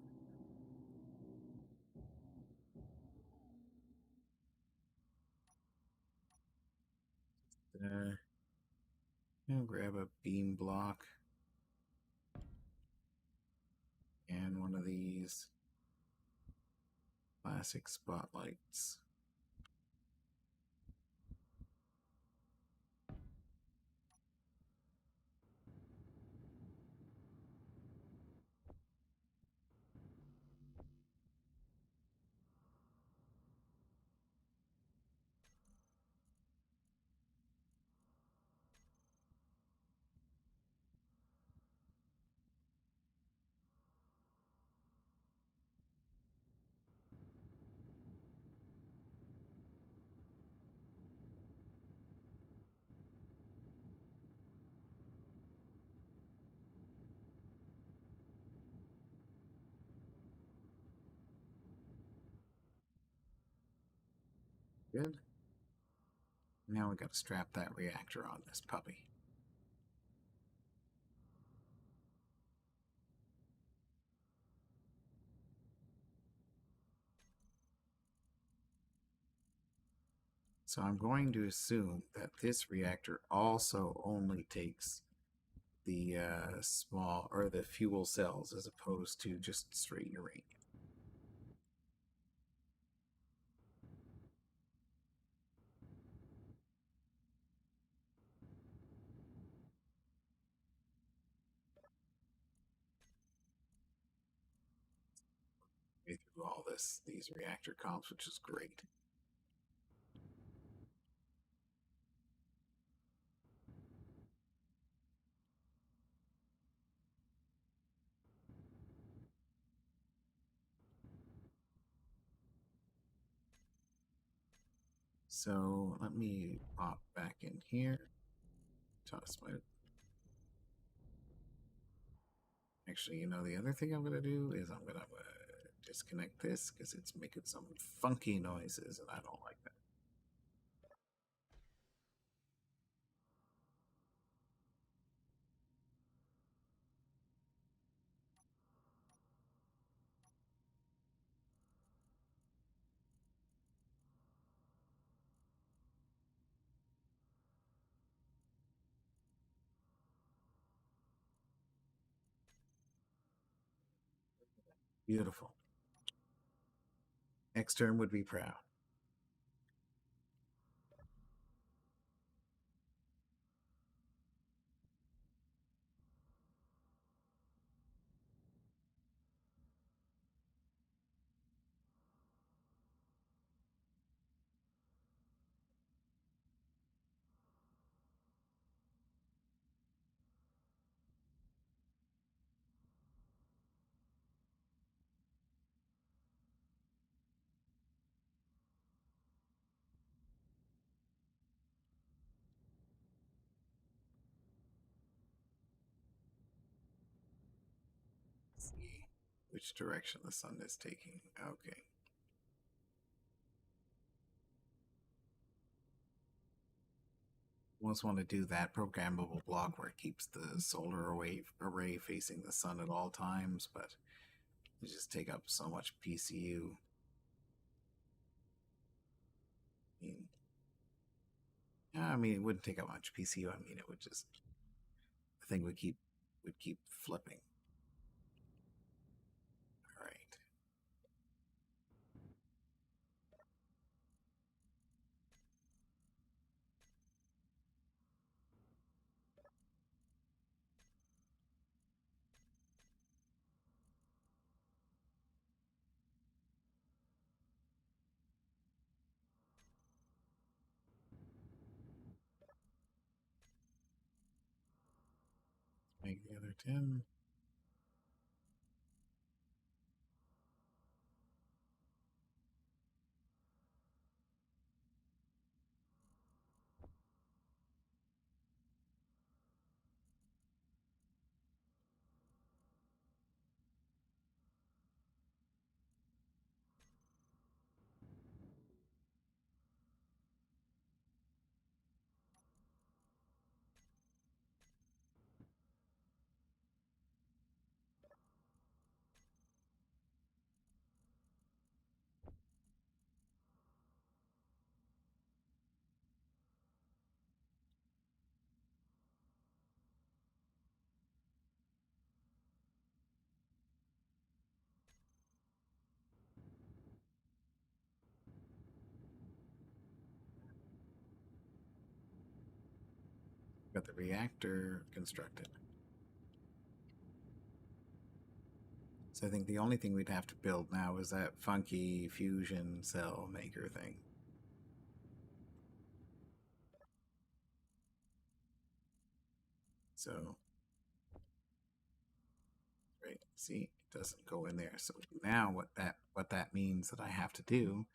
Grab a beam block and one of these classic spotlights. Good. Now we got to strap that reactor on this puppy. So I'm going to assume that this reactor also only takes the small or the fuel cells as opposed to just straight uranium. Through all these reactor comps, which is great. So let me pop back in here. Toss my. Actually, the other thing I'm gonna do is I'm gonna disconnect this because it's making some funky noises, and I don't like that. Beautiful. Extern would be proud. Let's see which direction the sun is taking. Okay. Almost want to do that programmable block where it keeps the solar array facing the sun at all times, but it just take up so much PCU. I mean, it wouldn't take up much PCU. I mean, it would just the thing would keep flipping. All right. Make the other 10. Got the reactor constructed. So I think the only thing we'd have to build now is that funky fusion cell maker thing. So, right, see, it doesn't go in there. So now what that means that I have to do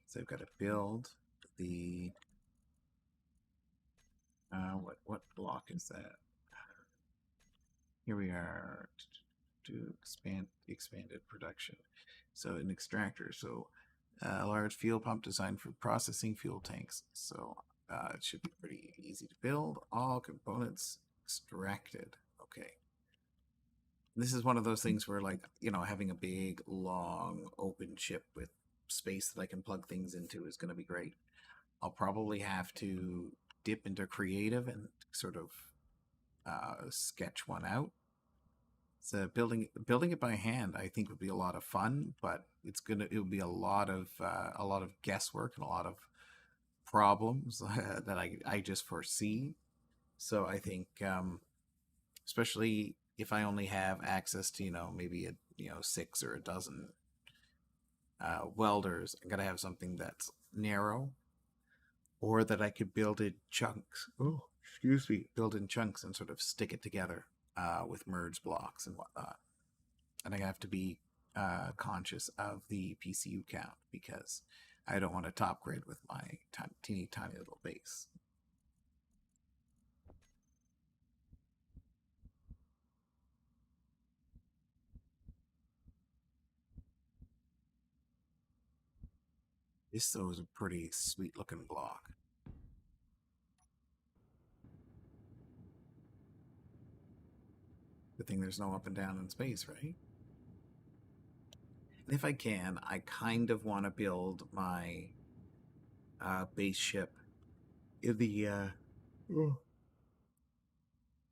is I've got to build the what block is that? Here we are to expanded production. So an extractor. So a large fuel pump designed for processing fuel tanks. So it should be pretty easy to build. All components extracted. Okay. This is one of those things where, like, having a big, long, open ship with space that I can plug things into is going to be great. I'll probably have to dip into creative and sort of sketch one out. So building it by hand, I think would be a lot of fun, but it would be a lot of guesswork and a lot of problems that I just foresee. So I think, especially if I only have access to maybe 6 or a dozen welders, I gotta have something that's narrow, or that I could build in chunks. Oh, excuse me, build in chunks and sort of stick it together with merge blocks and whatnot. And I have to be conscious of the PCU count because I don't want to top grade with my teeny tiny little base. This though is a pretty sweet looking block. Good thing there's no up and down in space, right? And if I can, I kind of want to build my base ship in the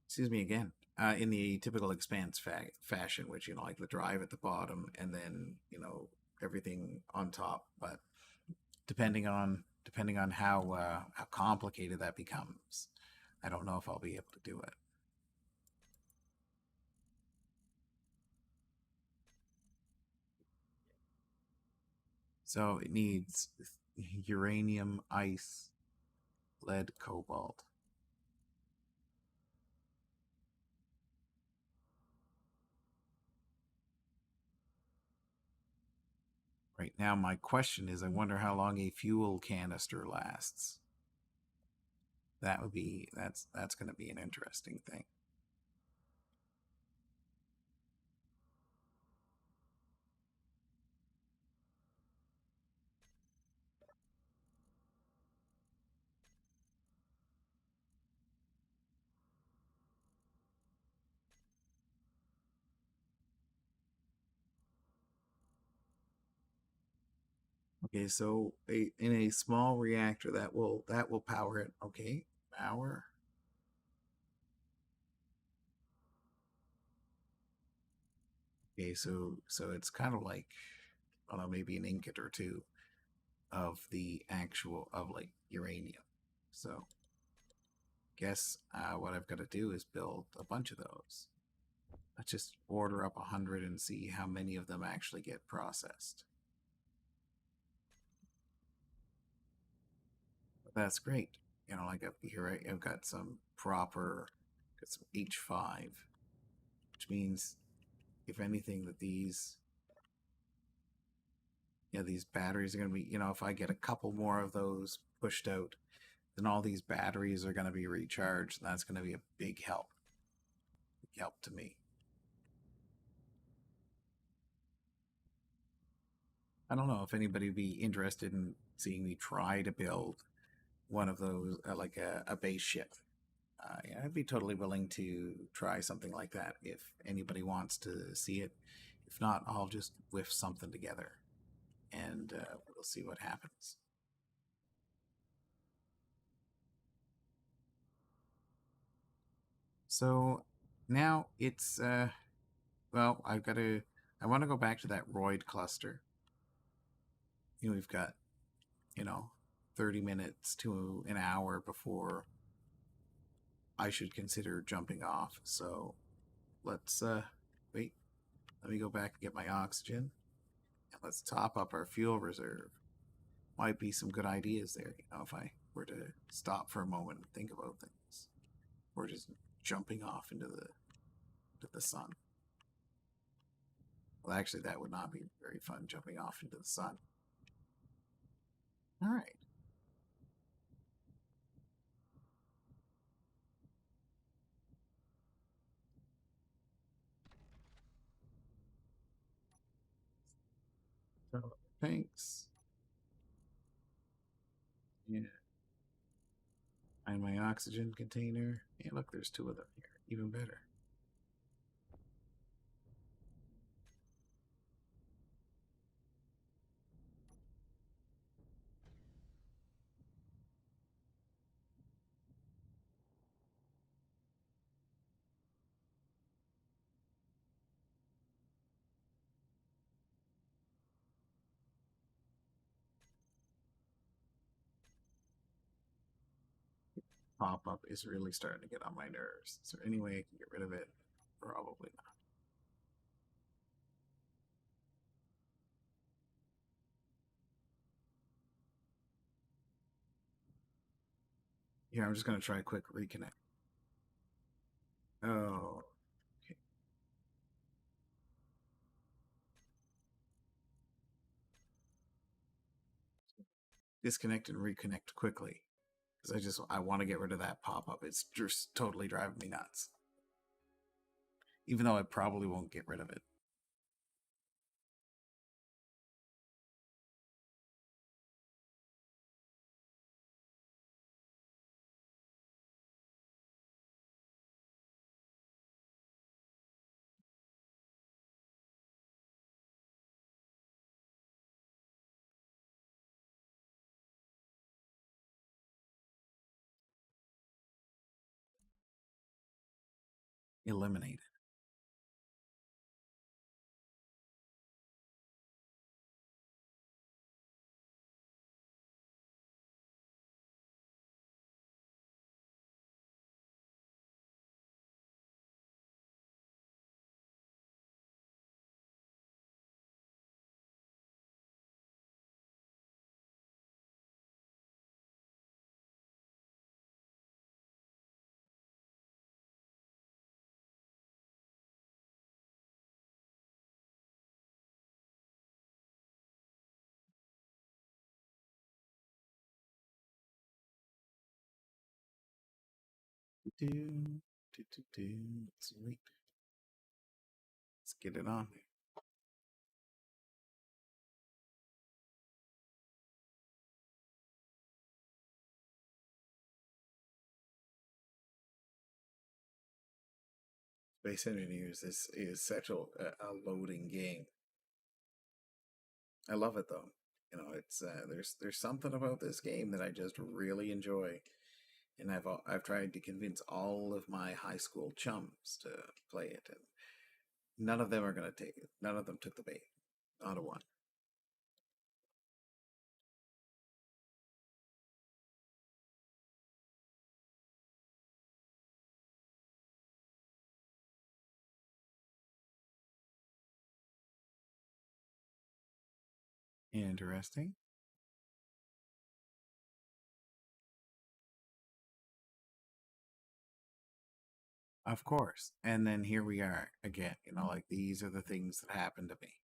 excuse me again, in the typical Expanse fashion, which like the drive at the bottom, and then everything on top, but depending on how complicated that becomes, I don't know if I'll be able to do it. So it needs uranium, ice, lead, cobalt. Right now, my question is, I wonder how long a fuel canister lasts. That's going to be an interesting thing. Okay, so in a small reactor that will power it. Okay, power. Okay, so it's kind of like, I don't know, maybe an ingot or two of the actual of like uranium. So guess what I've got to do is build a bunch of those. Let's just order up 100 and see how many of them actually get processed. But that's great. You know, like up here, I've got some got some H5, which means if anything that these these batteries are going to be, if I get a couple more of those pushed out, then all these batteries are going to be recharged. And that's going to be a big help to me. I don't know if anybody would be interested in seeing me try to build one of those, like a base ship. Yeah, I'd be totally willing to try something like that if anybody wants to see it. If not, I'll just whiff something together and we'll see what happens. So now it's well, I want to go back to that roid cluster. We've got, you know, 30 minutes to an hour before I should consider jumping off. So let's wait. Let me go back and get my oxygen. And let's top up our fuel reserve. Might be some good ideas there, if I were to stop for a moment and think about things. Or just jumping off into the sun. Well, actually, that would not be very fun, jumping off into the sun. All right. So, thanks. Yeah. Find my oxygen container. Yeah, look, there's two of them here. Even better. Pop-up is really starting to get on my nerves. Is there any way I can get rid of it? Probably not. Here, I'm just going to try a quick reconnect. Oh, okay. Disconnect and reconnect quickly. Because I want to get rid of that pop-up. It's just totally driving me nuts. Even though I probably won't get rid of it. Eliminate it. Sweet. Let's get it on. Space Engineers is such a loading game. I love it though. You know, it's there's something about this game that I just really enjoy, and I've tried to convince all of my high school chums to play it, and none of them are going to take it. None of them took the bait. Not a one. Interesting. Of course. And then here we are again. You know, like these are the things that happened to me.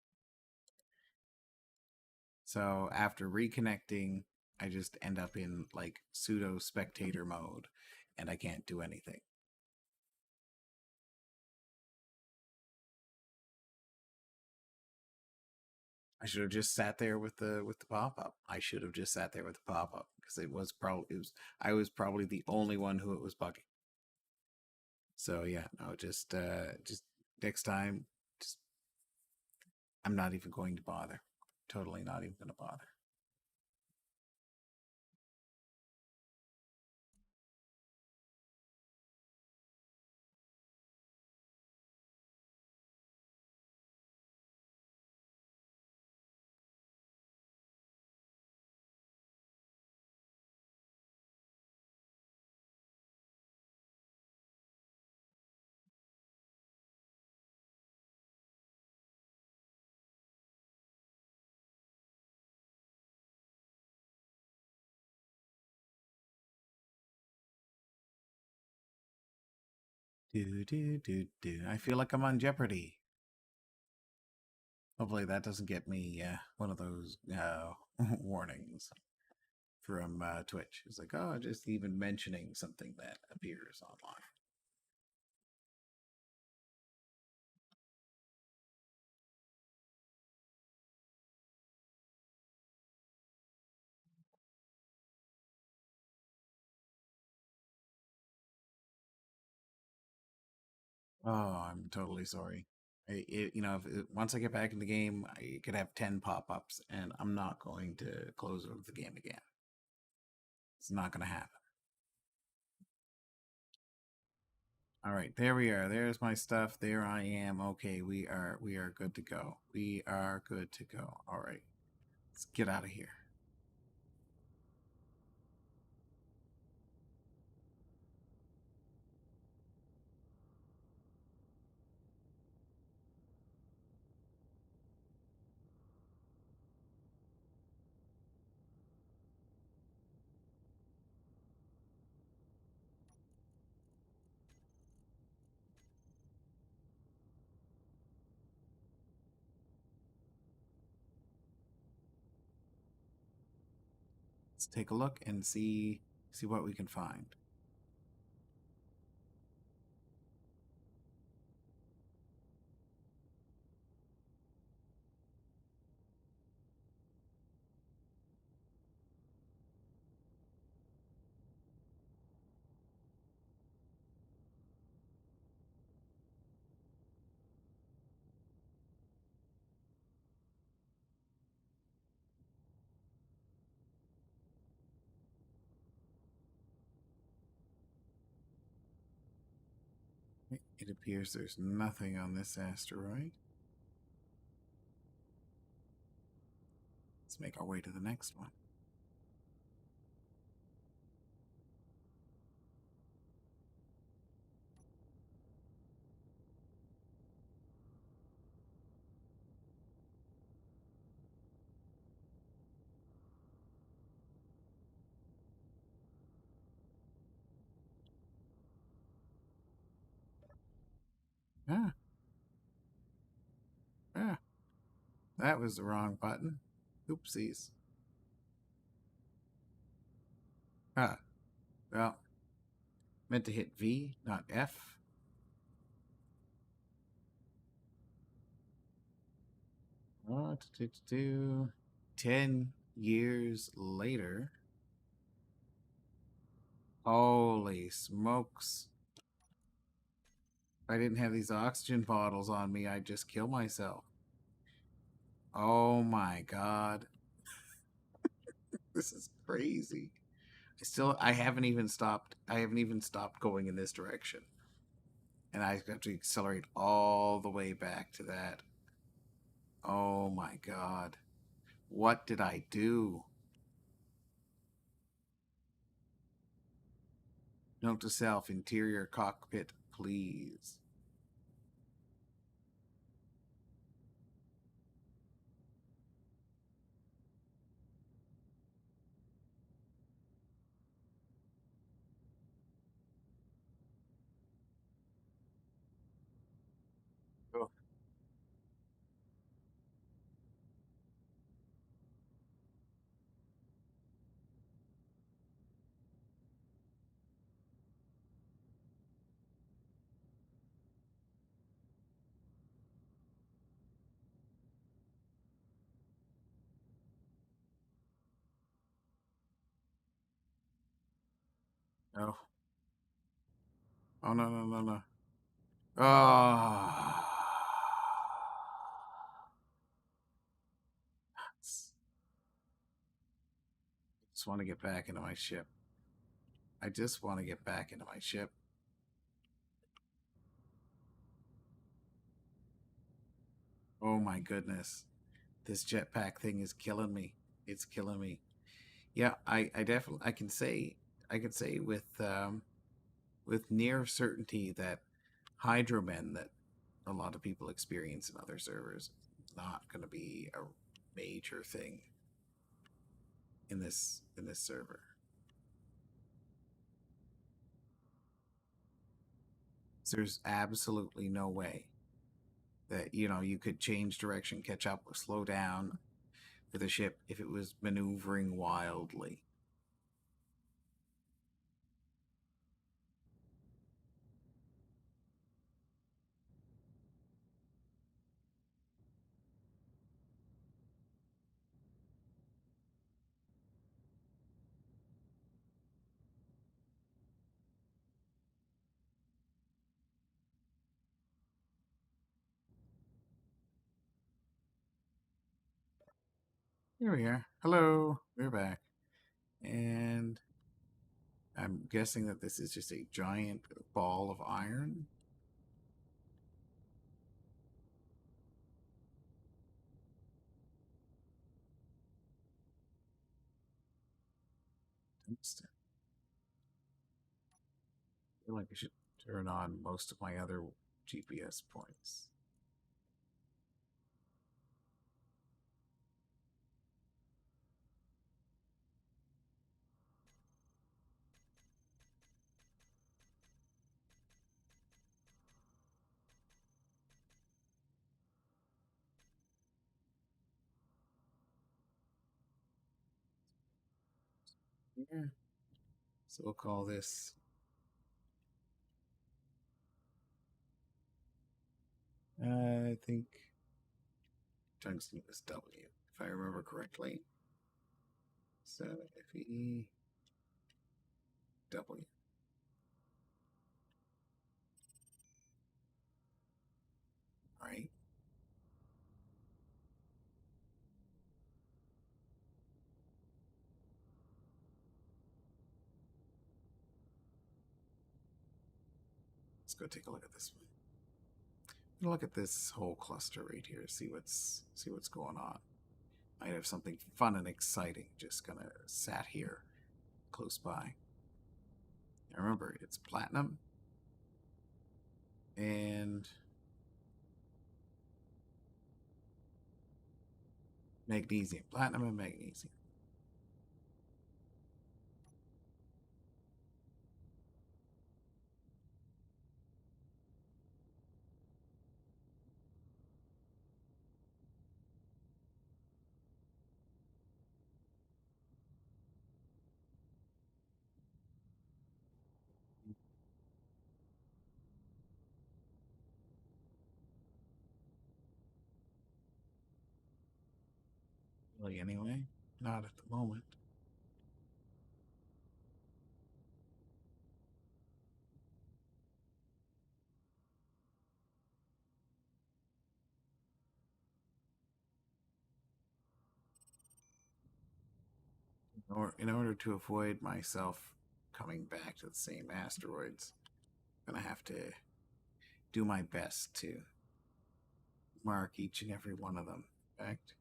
So after reconnecting, I just end up in like pseudo spectator mode and I can't do anything. I should have just sat there with the pop up. I should have just sat there with the pop up because I was probably the only one who it was bugging. So yeah, no, just next time, just I'm not even going to bother. Totally not even going to bother. Do. I feel like I'm on Jeopardy. Hopefully that doesn't get me one of those warnings from Twitch. It's like, oh, just even mentioning something that appears online. Oh, I'm totally sorry. You know, once I get back in the game, I could have 10 pop-ups, and I'm not going to close out the game again. It's not going to happen. All right, there we are. There's my stuff. There I am. Okay, we are good to go. We are good to go. All right, let's get out of here. Let's take a look and see what we can find. It appears there's nothing on this asteroid. Let's make our way to the next one. Ah, ah, that was the wrong button. Oopsies. Ah, well, Meant to hit V, not F. What to do? 10 years later. Holy smokes. If I didn't have these oxygen bottles on me, I'd just kill myself. Oh my god. This is crazy. I haven't even stopped. I haven't even stopped going in this direction. And I have to accelerate all the way back to that. Oh my god. What did I do? Note to self, interior cockpit, please. Oh, no. Oh, no, no, no, no. Oh. I just want to get back into my ship. I just want to get back into my ship. Oh my goodness. This jetpack thing is killing me. It's killing me. Yeah, I definitely I can say with near certainty that hydromen that a lot of people experience in other servers is not going to be a major thing in this server. So there's absolutely no way that you could change direction, catch up, or slow down with a ship if it was maneuvering wildly. Here we are. Hello, we're back, and I'm guessing that this is just a giant ball of iron. Tungsten. I feel like I should turn on most of my other GPS points. Yeah. So we'll call this. I think tungsten was W, if I remember correctly. So Fe W. All right. Let's go take a look at this one. Look at this whole cluster right here. See what's going on. Might have something fun and exciting just gonna sat here close by. Now remember, it's platinum and magnesium. Platinum and magnesium. Really, anyway, not at the moment. Or in order to avoid myself coming back to the same asteroids, I'm gonna have to do my best to mark each and every one of them. In fact,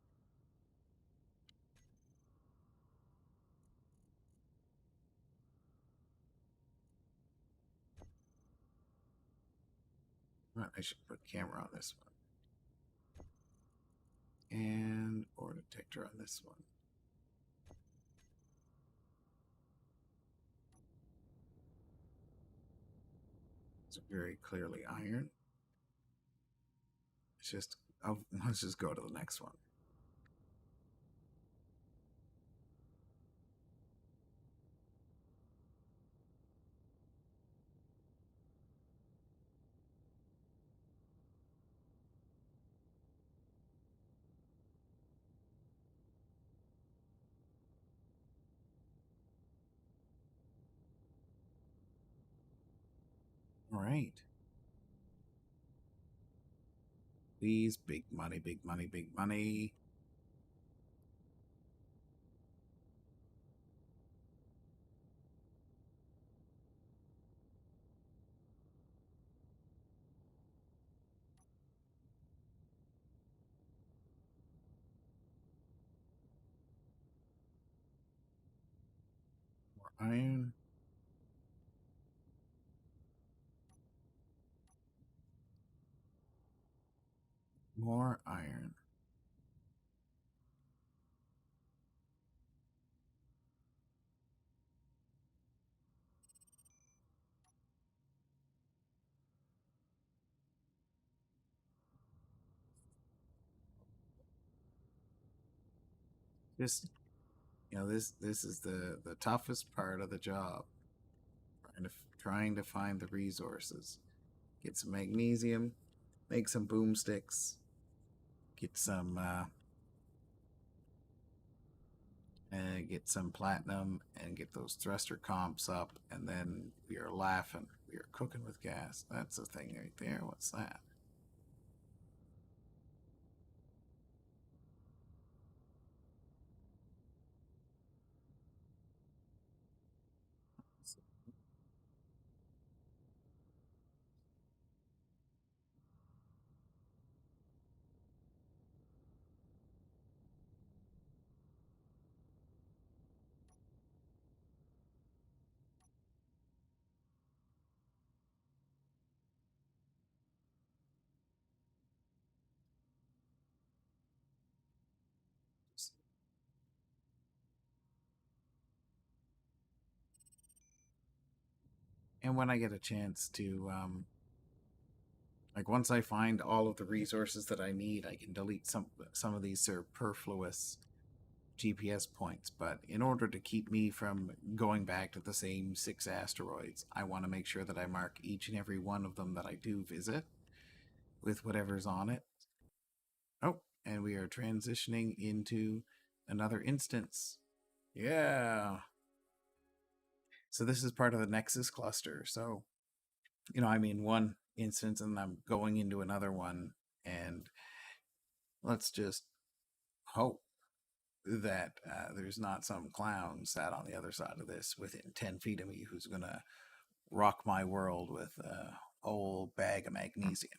I should put camera on this one and or detector on this one. It's very clearly iron. It's just let's just go to the next one. All right. Please, big money, big money, big money. More iron. More iron. Just this is the toughest part of the job. Trying to find the resources. Get some magnesium, make some boomsticks, get some platinum, and get those thruster comps up, and then we are laughing. We are cooking with gas. That's the thing right there. What's that? And when I get a chance to, like once I find all of the resources that I need, I can delete some of these superfluous GPS points. But in order to keep me from going back to the same 6 asteroids, I want to make sure that I mark each and every one of them that I do visit with whatever's on it. Oh, and we are transitioning into another instance. Yeah. So this is part of the Nexus cluster. So, I'm in one instance and I'm going into another one. And let's just hope that there's not some clown sat on the other side of this within 10 feet of me who's going to rock my world with a whole bag of magnesium.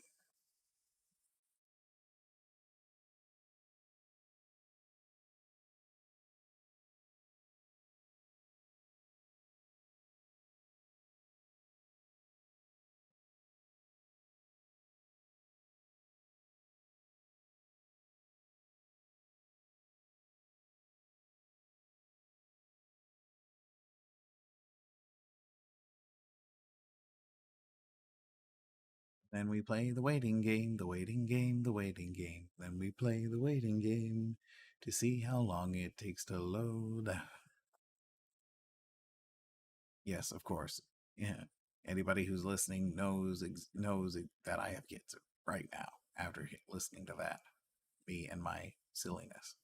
Then we play the waiting game, the waiting game, the waiting game. Then we play the waiting game to see how long it takes to load. Yes, of course. Yeah. Anybody who's listening knows that I have kids right now after listening to that. Me and my silliness.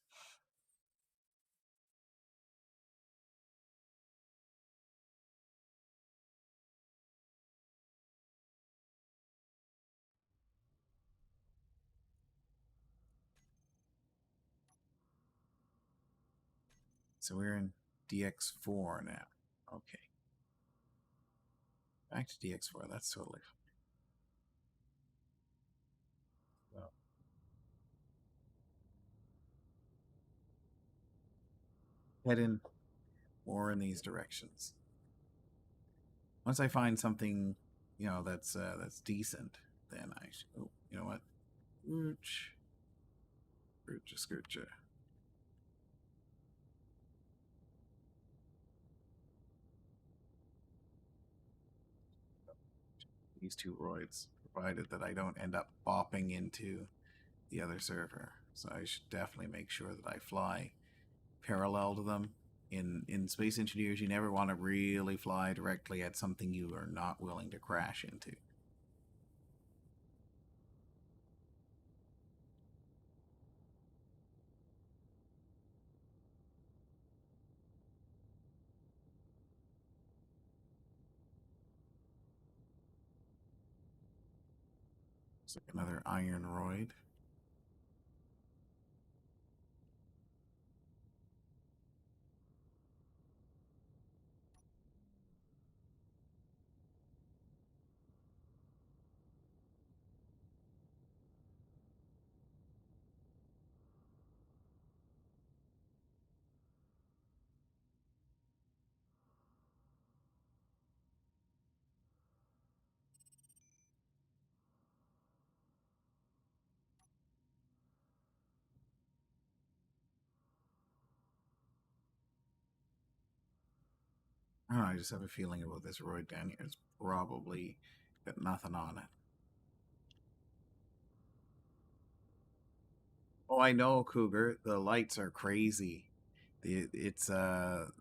So we're in DX4 now. Okay. Back to DX4. That's totally fine. So head in more in these directions. Once I find something, that's decent, then I should. Oh, you know what? Scooch, scooch, scooch. These two roids, provided that I don't end up bopping into the other server. So I should definitely make sure that I fly parallel to them. In Space Engineers, you never want to really fly directly at something you are not willing to crash into. It's like another iron roid. I don't know, I just have a feeling about this roid down here. It's probably got nothing on it. Oh, I know, Cougar. The lights are crazy. It's the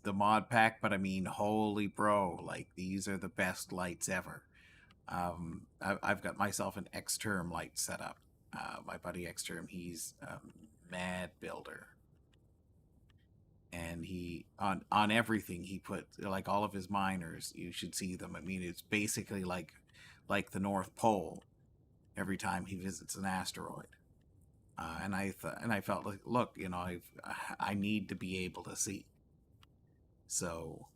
mod pack, but I mean, holy bro, like these are the best lights ever. I've got myself an X-Term light set up. My buddy X-Term, he's a mad builder, and he on everything he put, like all of his miners. You should see them. I mean, it's basically like the North Pole every time he visits an asteroid. And I felt like, look, I need to be able to see. So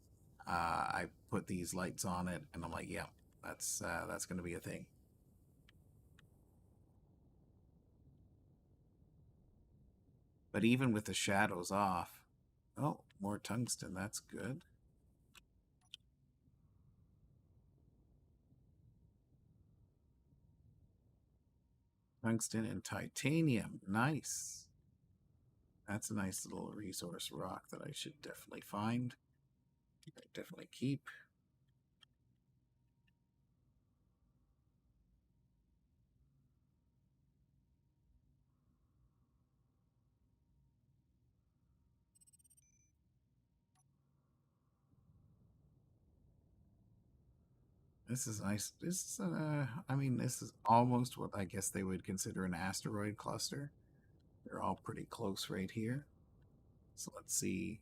I put these lights on it, and I'm like, yeah, that's going to be a thing. But even with the shadows off, oh, more tungsten. That's good. Tungsten and titanium. Nice. That's a nice little resource rock that I should definitely find. Definitely keep. This is nice. I mean, this is almost what I guess they would consider an asteroid cluster. They're all pretty close right here. So let's see.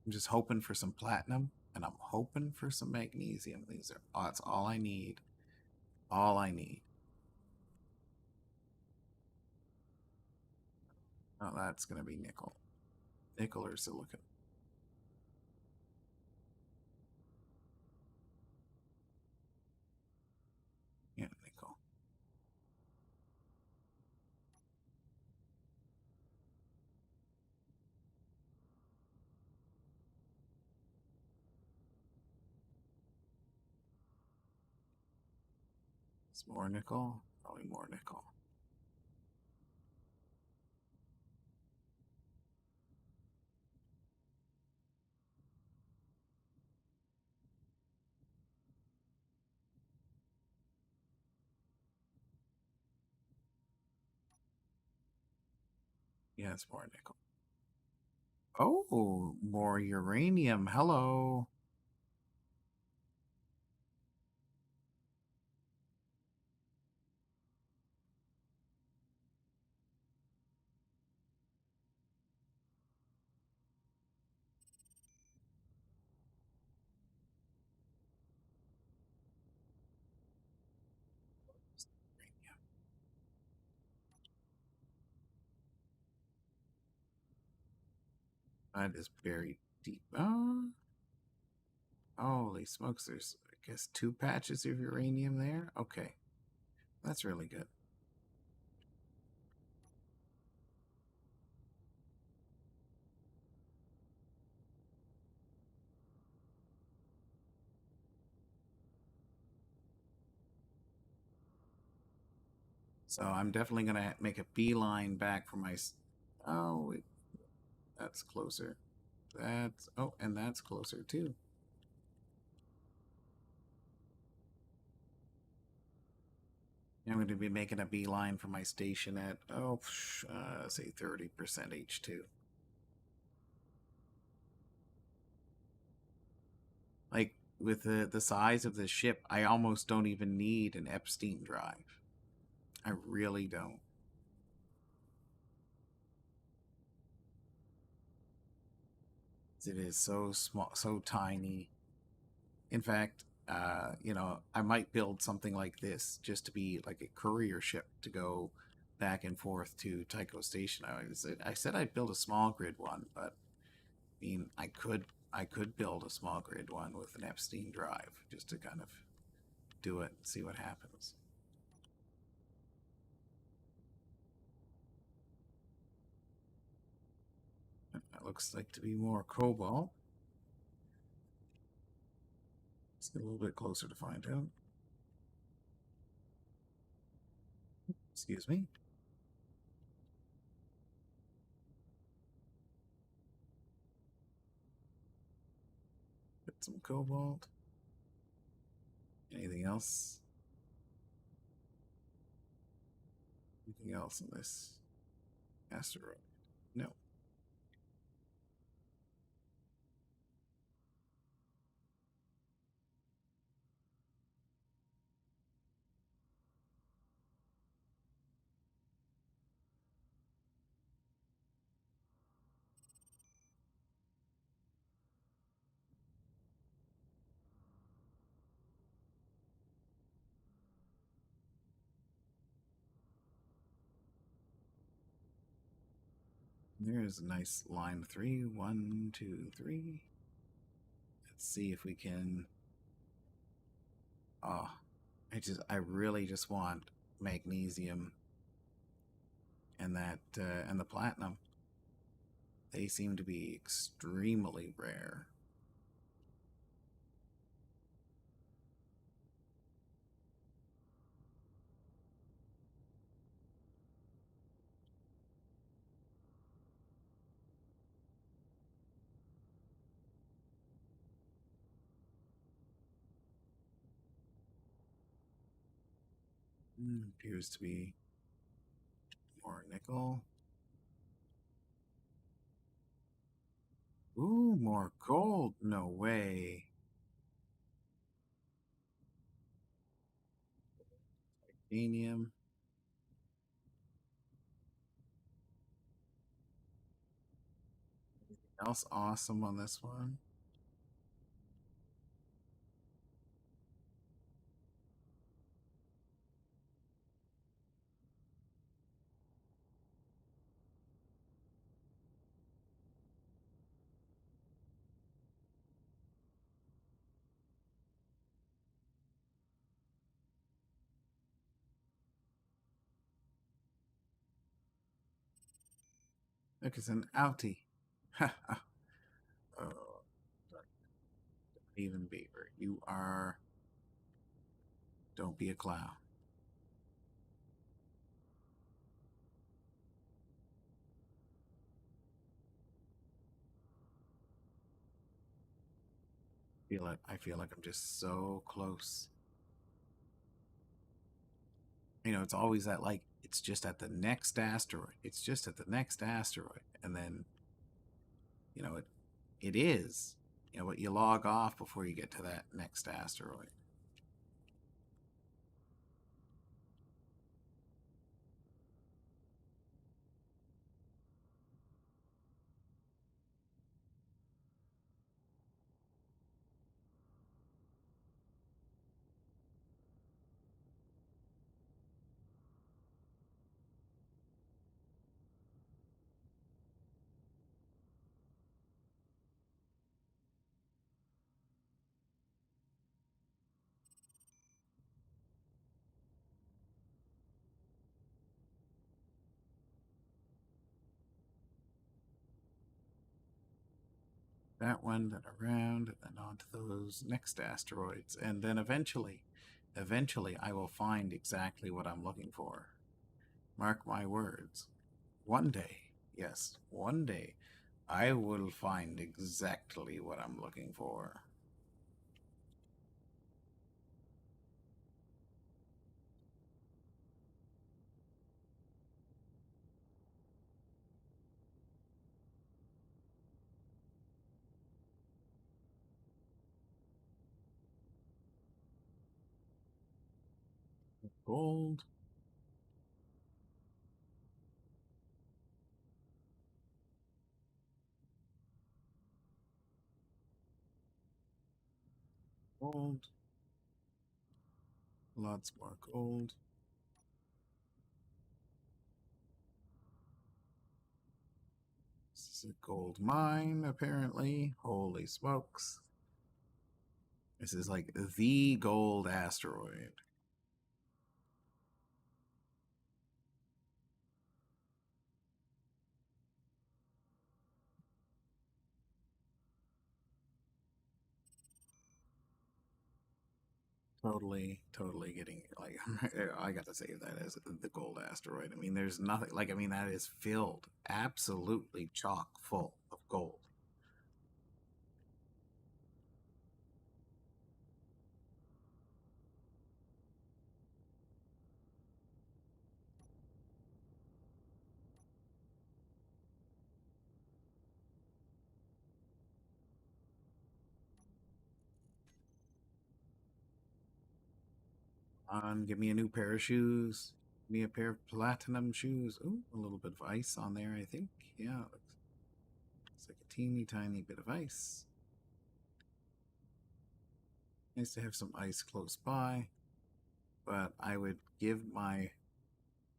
I'm just hoping for some platinum, and I'm hoping for some magnesium. That's all I need. All I need. Oh, that's going to be nickel. Nickel or silicon. Yeah, nickel. It's more nickel. Probably more nickel. Yeah, it's more nickel. Oh, more uranium. Hello. That is very deep. Holy smokes, there's, I guess, 2 patches of uranium there? Okay, that's really good. So I'm definitely going to make a beeline back for my... Oh, wait, that's closer. That's... Oh, and that's closer too. I'm going to be making a beeline for my station at, say 30% H2. Like, with the size of this ship, I almost don't even need an Epstein drive. I really don't. It is so small, so tiny. In fact, I might build something like this just to be like a courier ship to go back and forth to Tycho Station. I said I'd build a small grid one, but I mean, I could build a small grid one with an Epstein drive just to kind of do it and see what happens. That looks like to be more cobalt. Let's get a little bit closer to find out. Excuse me. Get some cobalt. Anything else? Anything else in this asteroid? No. There's a nice line 3. 1, 2, 3. Let's see if we can. Oh, I really just want magnesium and and the platinum. They seem to be extremely rare. Appears to be more nickel. Ooh, more gold. No way. Titanium. Anything else awesome on this one? Look, it's an outie. Oh, don't even beaver. You are. Don't be a clown. I feel like I'm just so close. It's always that, like, it's just at the next asteroid. It's just at the next asteroid. And then, it is. But you log off before you get to that next asteroid. that one, then around, and then onto those next asteroids. And then eventually I will find exactly what I'm looking for. Mark my words. One day, yes, one day, I will find exactly what I'm looking for. Gold. Gold. Lots more gold. This is a gold mine, apparently. Holy smokes. This is like the gold asteroid. Totally getting like I got to say that as the gold asteroid. I mean, there's nothing like I mean that is filled absolutely chock full of gold. On, give me a new pair of shoes. Give me a pair of platinum shoes. Ooh, a little bit of ice on there, I think. Yeah, looks like a teeny tiny bit of ice. Nice to have some ice close by, but I would give my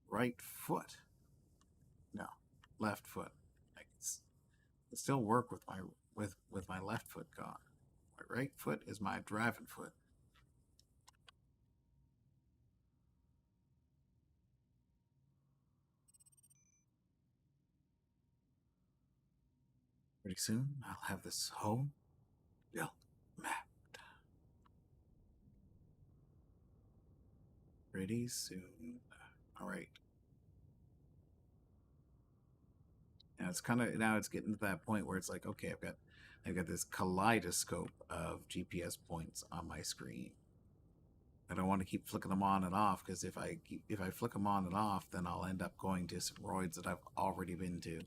right foot, no, left foot. I can still work with my left foot gone. My right foot is my driving foot. Pretty soon, I'll have this home built mapped. Pretty soon. All right. Now it's getting to that point where it's like, okay, I've got this kaleidoscope of GPS points on my screen. I don't want to keep flicking them on and off because if I flick them on and off, then I'll end up going to some roids that I've already been to.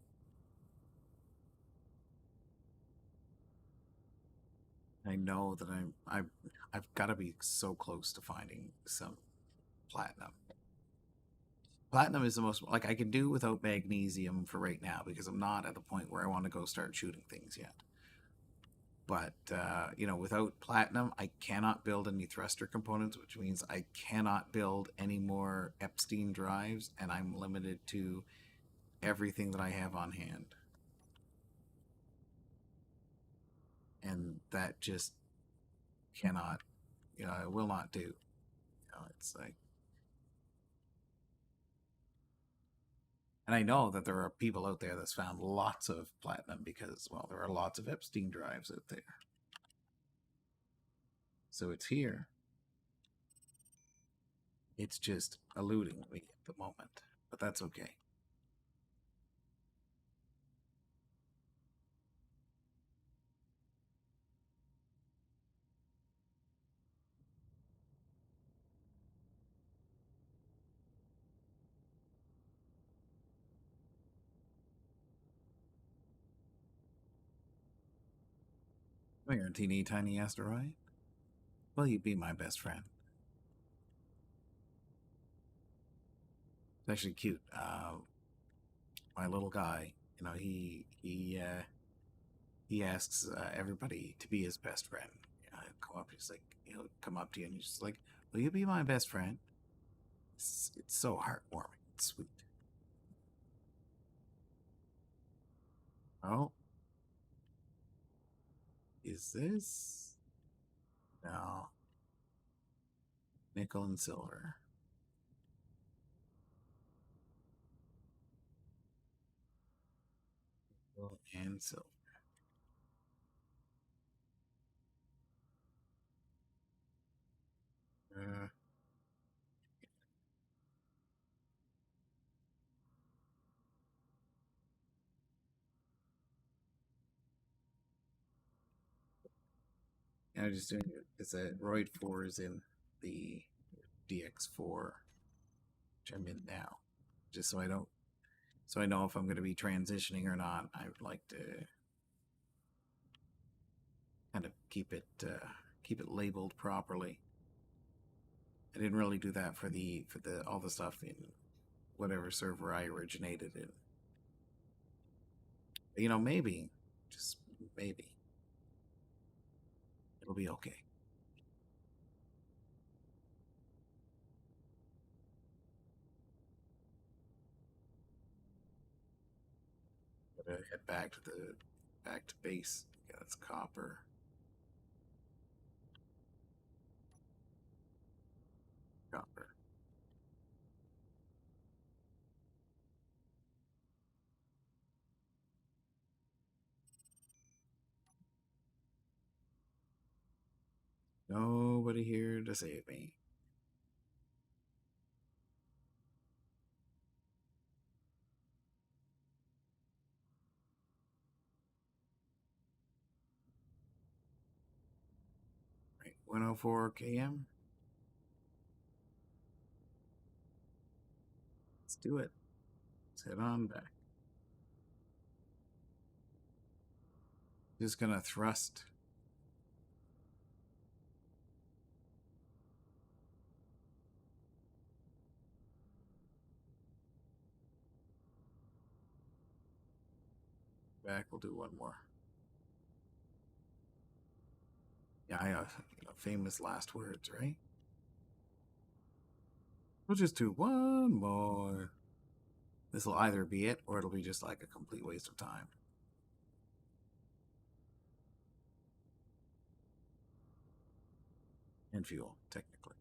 I know that I've got to be so close to finding some platinum. Platinum is the most like I can do without magnesium for right now because I'm not at the point where I want to go start shooting things yet. But without platinum, I cannot build any thruster components, which means I cannot build any more Epstein drives, and I'm limited to everything that I have on hand. And that just cannot, it will not do. It's like, and I know that there are people out there that's found lots of platinum because, well, there are lots of Epstein drives out there. So it's here. It's just eluding me at the moment, but that's okay. Come here, teeny tiny asteroid. Will you be my best friend? It's actually cute. My little guy, he asks everybody to be his best friend. He'll come up, he'll come up to you and he's just like, "Will you be my best friend?" It's so heartwarming. It's sweet. Oh, is this? No, nickel and silver. Nickel and silver. I'm just doing it because Roid 4 is in the DX4, which I'm in now. Just so I know if I'm going to be transitioning or not. I would like to kind of keep it labeled properly. I didn't really do that for all the stuff in whatever server I originated in. But, you know, maybe, just maybe, it'll be okay. Gotta head back to base. Yeah, that's copper. Copper. Nobody here to save me. Right, 104 km. Let's do it. Let's head on back. Just gonna thrust. Back, we'll do one more. Yeah, famous last words, right? We'll just do one more. This will either be it, or it'll be just like a complete waste of time. And fuel, technically.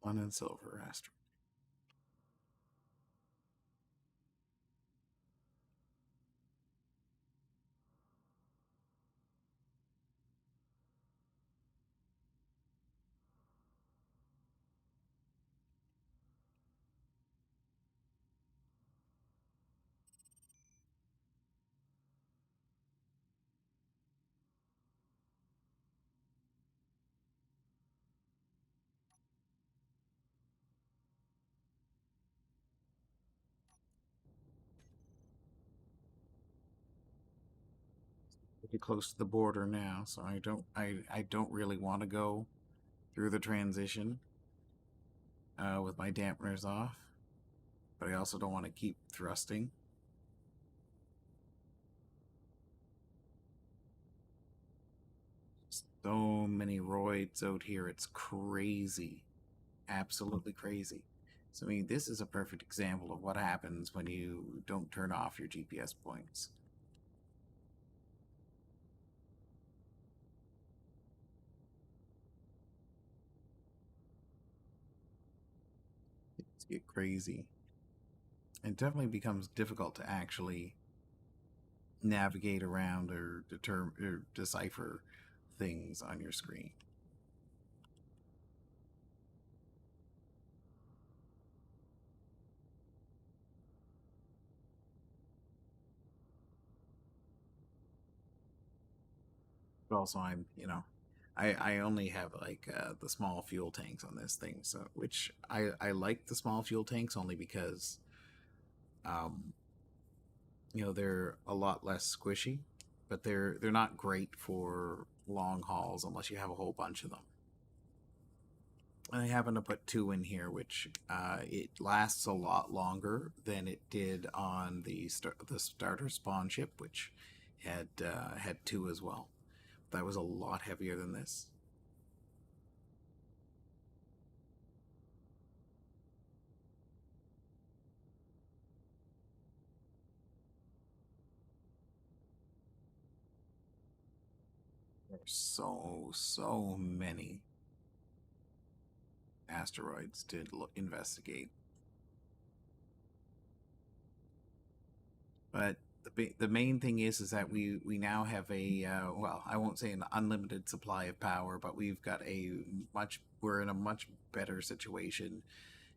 One and silver asteroid. Pretty close to the border now, so I don't really want to go through the transition with my dampeners off, but I also don't want to keep thrusting. So many roids out here, it's crazy. Absolutely crazy. So I mean, this is a perfect example of what happens when you don't turn off your GPS points. get crazy. It definitely becomes difficult to actually navigate around or determine or decipher things on your screen. But also, I only have like the small fuel tanks on this thing, so which I like the small fuel tanks only because um, they're a lot less squishy, but they're not great for long hauls unless you have a whole bunch of them. I happen to put two in here, which it lasts a lot longer than it did on the starter spawn ship, which had two as well. That was a lot heavier than this. There's so many asteroids to investigate. But the main thing is that we now have a well, I won't say an unlimited supply of power, but we're in a much better situation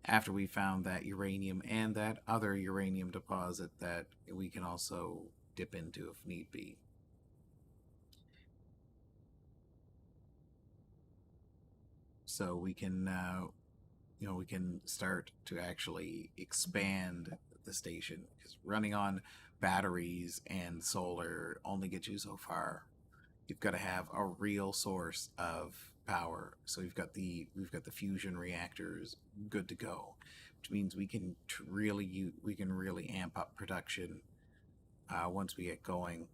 after we found that uranium and that other uranium deposit that we can also dip into if need be. So we can start to actually expand the station because running on batteries and solar only gets you so far. You've got to have a real source of power. So we've got the fusion reactors good to go, which means we can really amp up production once we get going.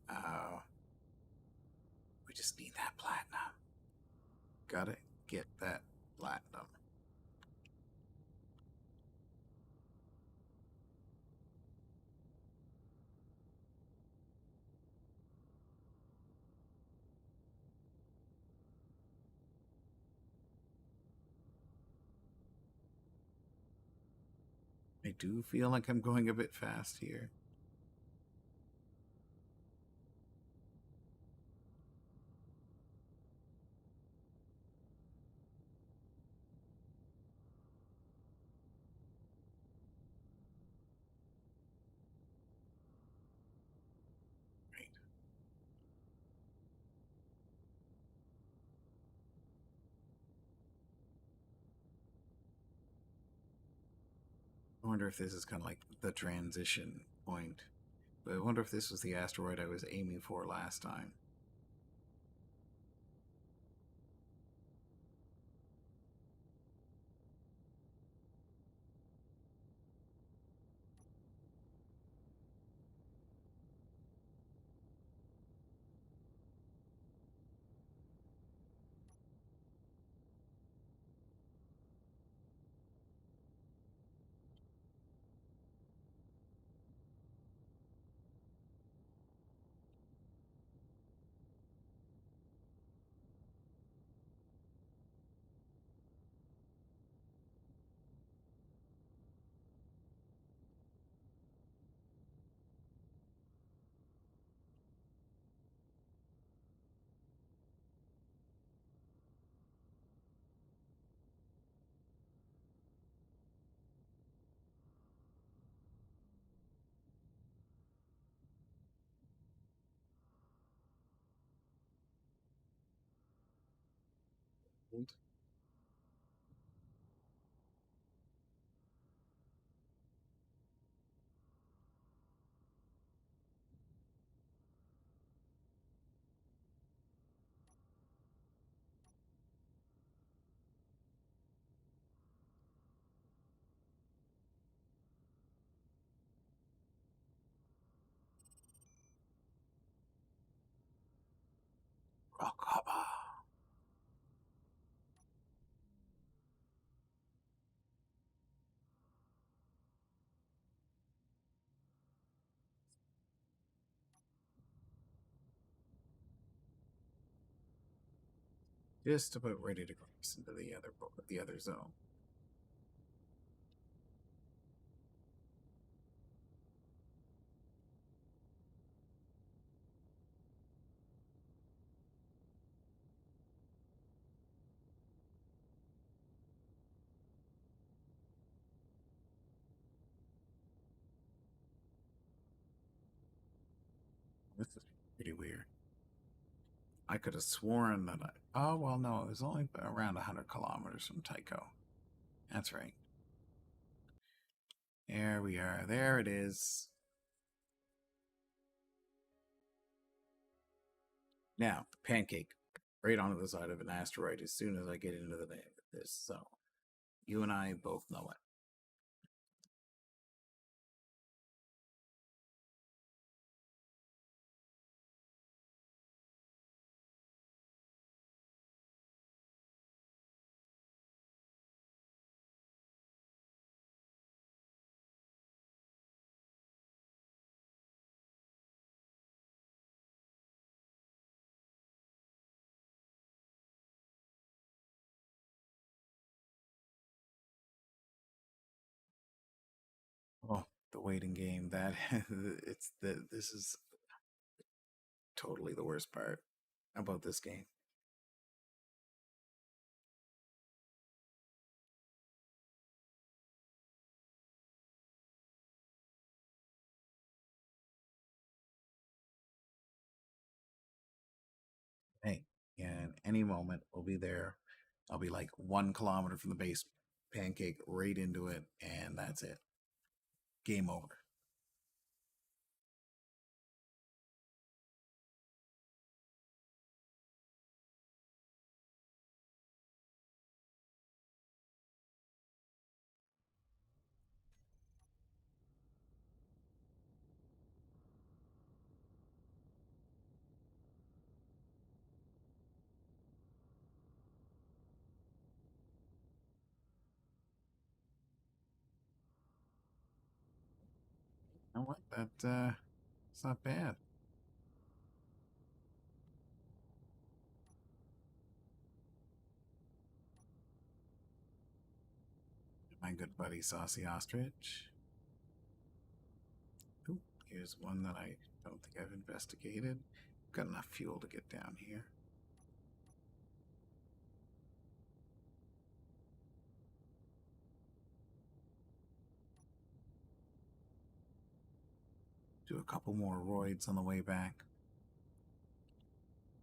Uh, we just need that platinum. Gotta get that platinum. I do feel like I'm going a bit fast here. Right. I wonder if this is kind of like the transition point. But I wonder if this was the asteroid I was aiming for last time. Rockaba. Just about ready to cross into the other zone. I could have sworn that oh, well, no, it was only around 100 kilometers from Tycho. That's right. There we are. There it is. Now, pancake. Right onto the side of an asteroid as soon as I get into the name of this. So, you and I both know it. Oh, the waiting game. That this is totally the worst part about this game. Hey, and any moment we'll be there. I'll be like 1 kilometer from the base, pancake right into it, and that's it. Game over. You know what? It's not bad. My good buddy Saucy Ostrich. Ooh, here's one that I don't think I've investigated. Got enough fuel to get down here. Do a couple more roids on the way back.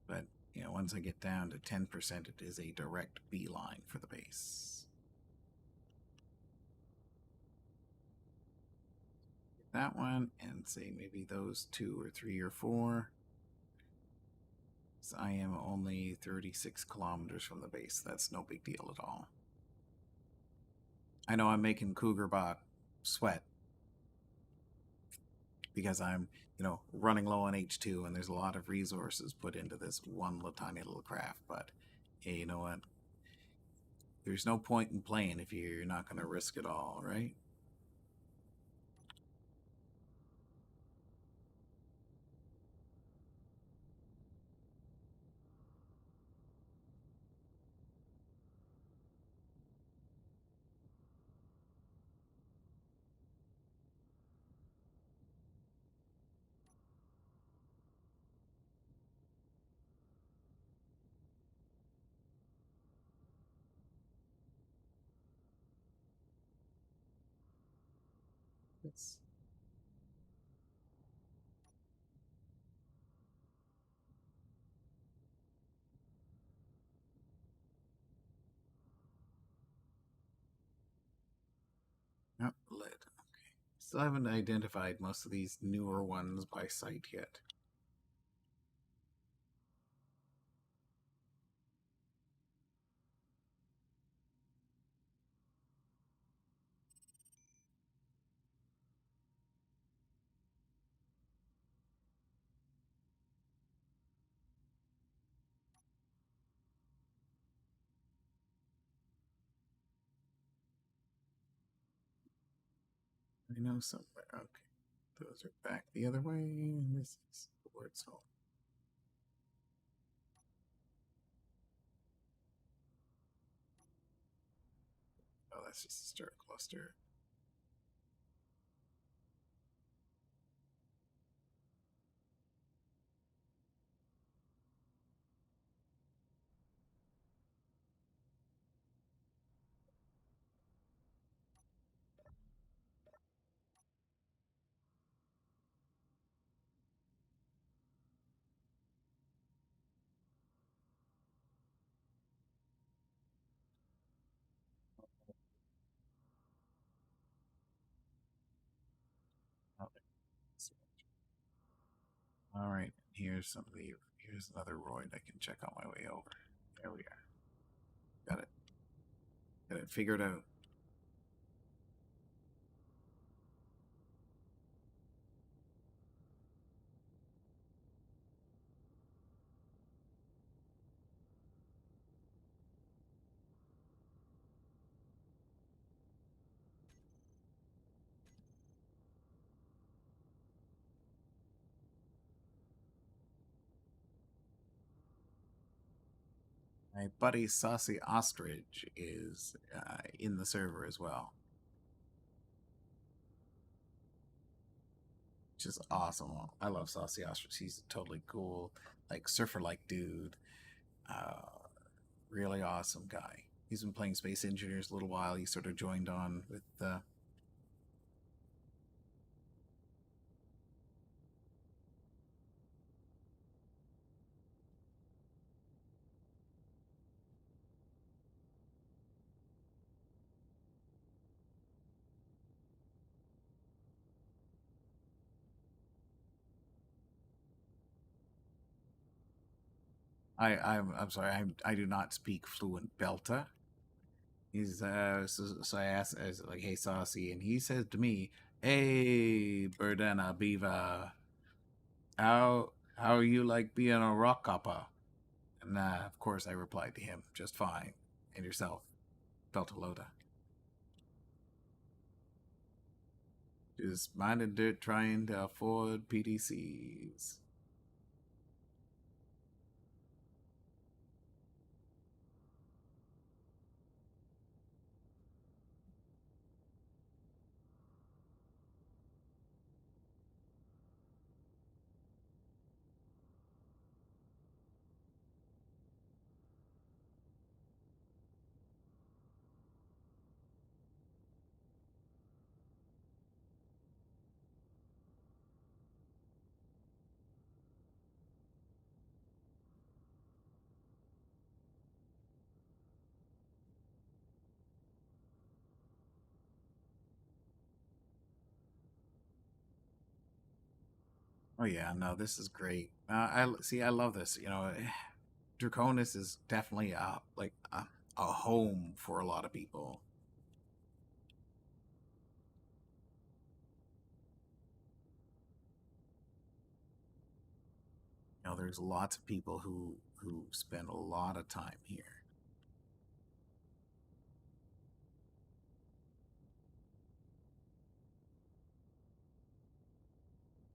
But, once I get down to 10%, it is a direct beeline for the base. That one, and say maybe those 2 or 3 or 4. So I am only 36 kilometers from the base. That's no big deal at all. I know I'm making Cougar sweat because I'm, running low on H2 and there's a lot of resources put into this one tiny little craft. But hey, you know what? There's no point in playing if you're not going to risk it all, right? It's not lead. Okay. Still haven't identified most of these newer ones by sight yet. I know somewhere. Okay. Those are back the other way. And this is towards home. Oh, that's just a star cluster. All right, here's another roid I can check on my way over. There we are. Got it. Got it figured out. My buddy Saucy Ostrich is in the server as well, which is awesome. I love Saucy Ostrich. He's a totally cool, like surfer-like dude. Uh, really awesome guy. He's been playing Space Engineers a little while. He sort of joined on with. I'm sorry. I do not speak fluent Belta. So I asked, I was like, hey, Saucy, and he said to me, hey, Berdana Beaver, how you like being a rock copper? And of course, I replied to him, just fine. And yourself, Beltalota. Just minding dirt trying to afford PDCs. Oh yeah, no, this is great. I see. I love this. Draconis is definitely a home for a lot of people. There's lots of people who spend a lot of time here,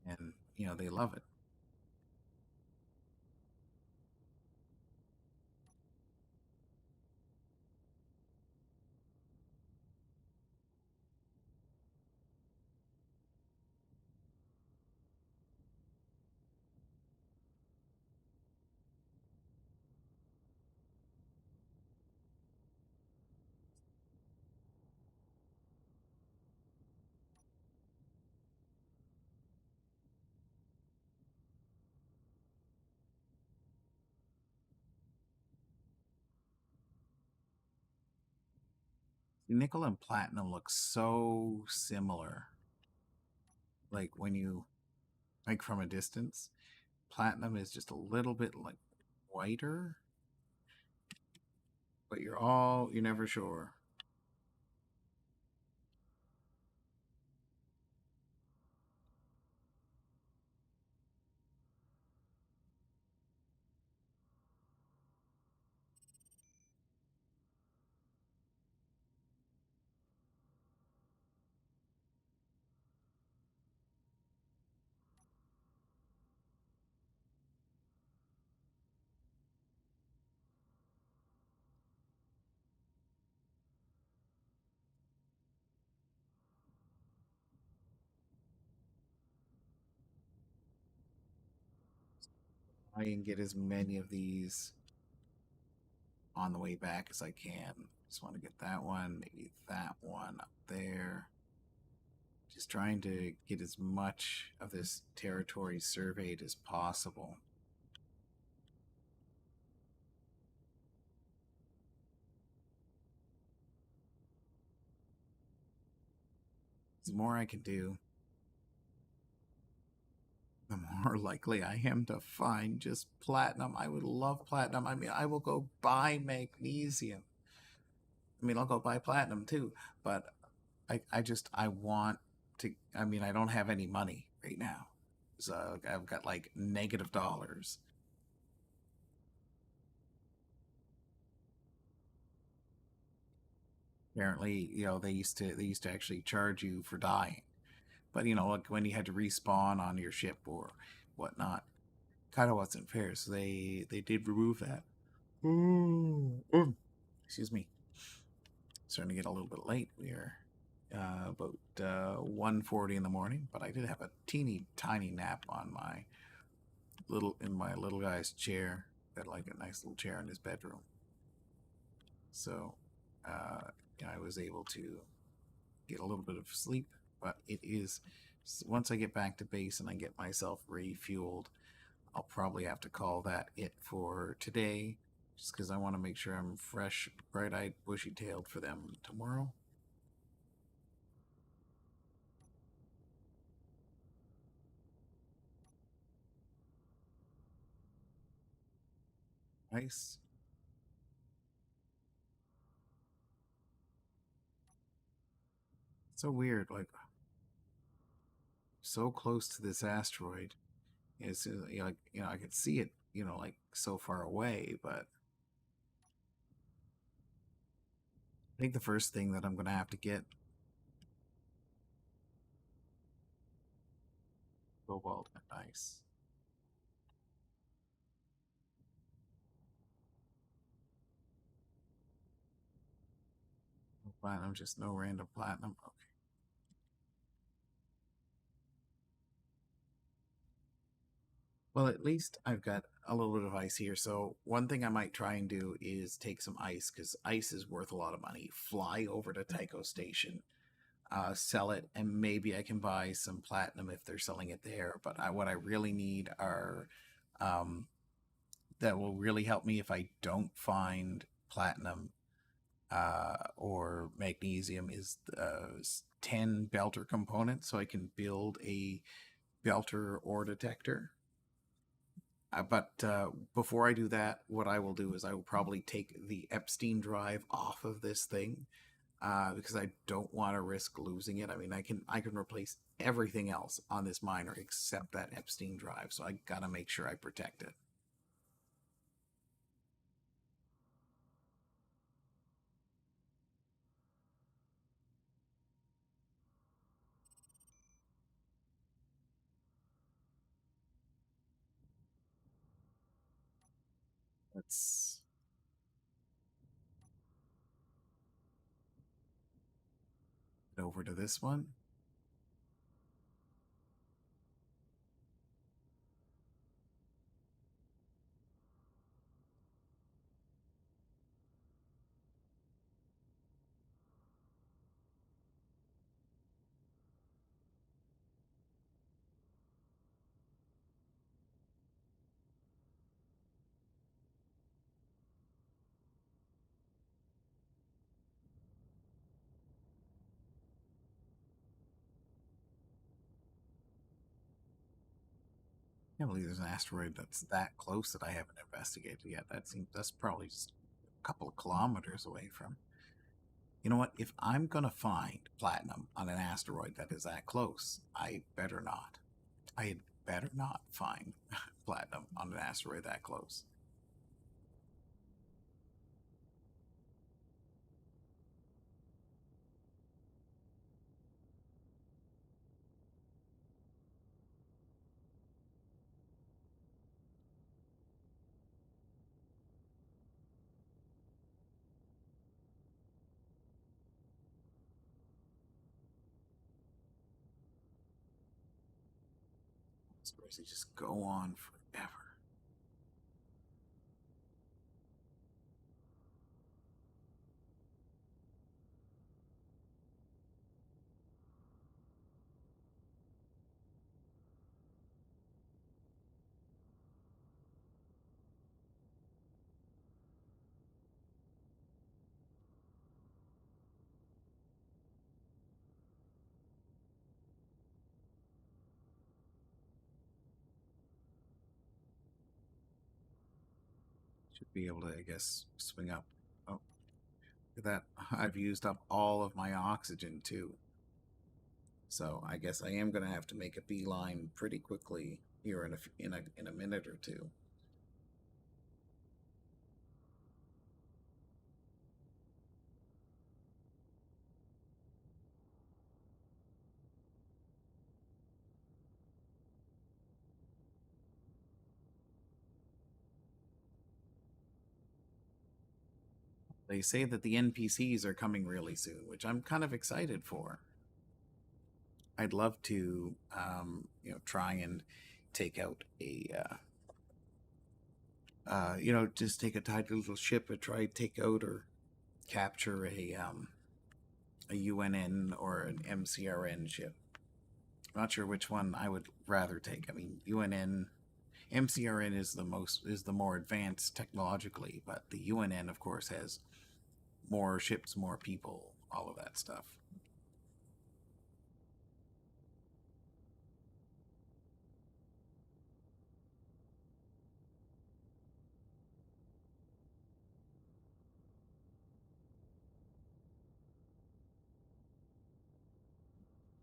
and they love it. Nickel and platinum look so similar. Like when you from a distance, platinum is just a little bit like whiter, but you're never sure. I can get as many of these on the way back as I can. Just want to get that one, maybe that one up there. Just trying to get as much of this territory surveyed as possible. The more I can do, the more likely I am to find just platinum. I would love platinum. I mean, I will go buy magnesium. I mean, I'll go buy platinum too, but I want to. I mean, I don't have any money right now, so I've got like negative dollars. Apparently, they used to actually charge you for dying, but like when you had to respawn on your ship or whatnot, kind of wasn't fair. So they did remove that. Ooh. Excuse me. Starting to get a little bit late. We are about 1:40 in the morning, but I did have a teeny tiny nap on my little guy's chair. Got like a nice little chair in his bedroom, so yeah, I was able to get a little bit of sleep. But it is once I get back to base and I get myself refueled, I'll probably have to call that it for today, just because I want to make sure I'm fresh, bright-eyed, bushy-tailed for them tomorrow. Nice. So weird, like so close to this asteroid. It's like I could see it, like so far away. But I think the first thing that I'm gonna have to get cobalt. Nice. Platinum, just no random platinum. Okay. Well, at least I've got a little bit of ice here. So one thing I might try and do is take some ice because ice is worth a lot of money. Fly over to Tycho Station, sell it, and maybe I can buy some platinum if they're selling it there. But what I really need are um, that will really help me if I don't find platinum or magnesium is 10 belter components, so I can build a belter ore detector. But before I do that, what I will do is I will probably take the Epstein drive off of this thing because I don't want to risk losing it. I mean, I can replace everything else on this miner except that Epstein drive, so I gotta make sure I protect it. Let's get over to this one. I can't believe there's an asteroid that's that close that I haven't investigated yet. That's probably just a couple of kilometers away from. You know what? If I'm gonna find platinum on an asteroid that is that close, I better not. I had better not find platinum on an asteroid that close. Asteroids they just go on forever. Should be able to, I guess, swing up. Oh, look at that. I've used up all of my oxygen too. So I guess I am going to have to make a beeline pretty quickly here in a minute or two. They say that the NPCs are coming really soon, which I'm kind of excited for. I'd love to, try and take out just take a tiny little ship and try take out or capture a UNN or an MCRN ship. I'm not sure which one I would rather take. I mean, MCRN is the more advanced technologically, but the UNN, of course, has more ships, more people, all of that stuff.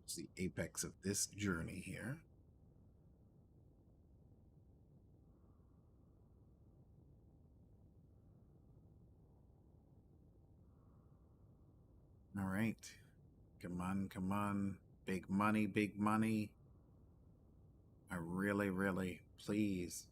It's the apex of this journey here. All right. Come on, come on. Big money, big money. I really, really, please.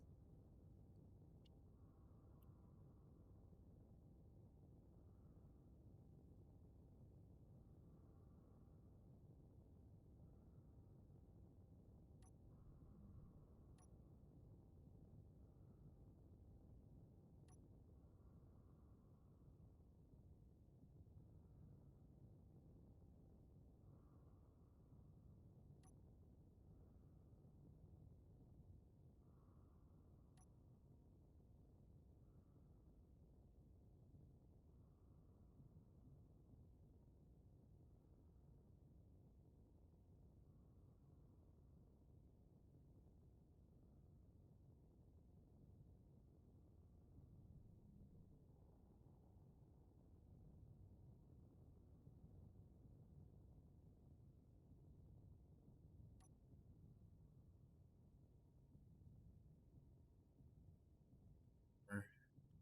Or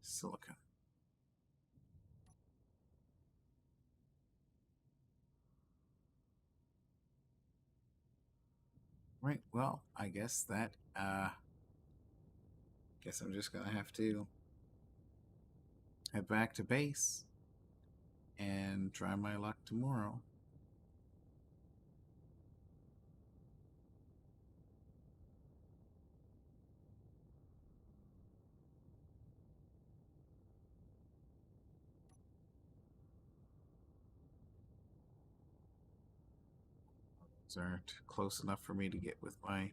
silicon. Right, well, I guess guess I'm just gonna have to head back to base and try my luck tomorrow. These aren't close enough for me to get with my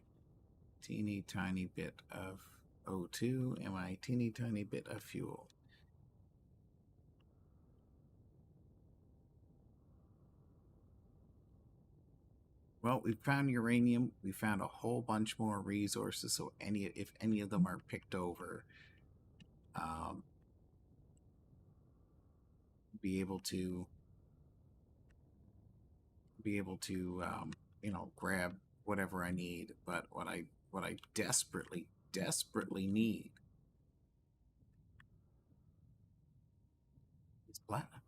teeny tiny bit of O2 and my teeny tiny bit of fuel. Well, we found uranium. We found a whole bunch more resources. So if any of them are picked over, um, be able to grab whatever I need. But what I desperately need is platinum.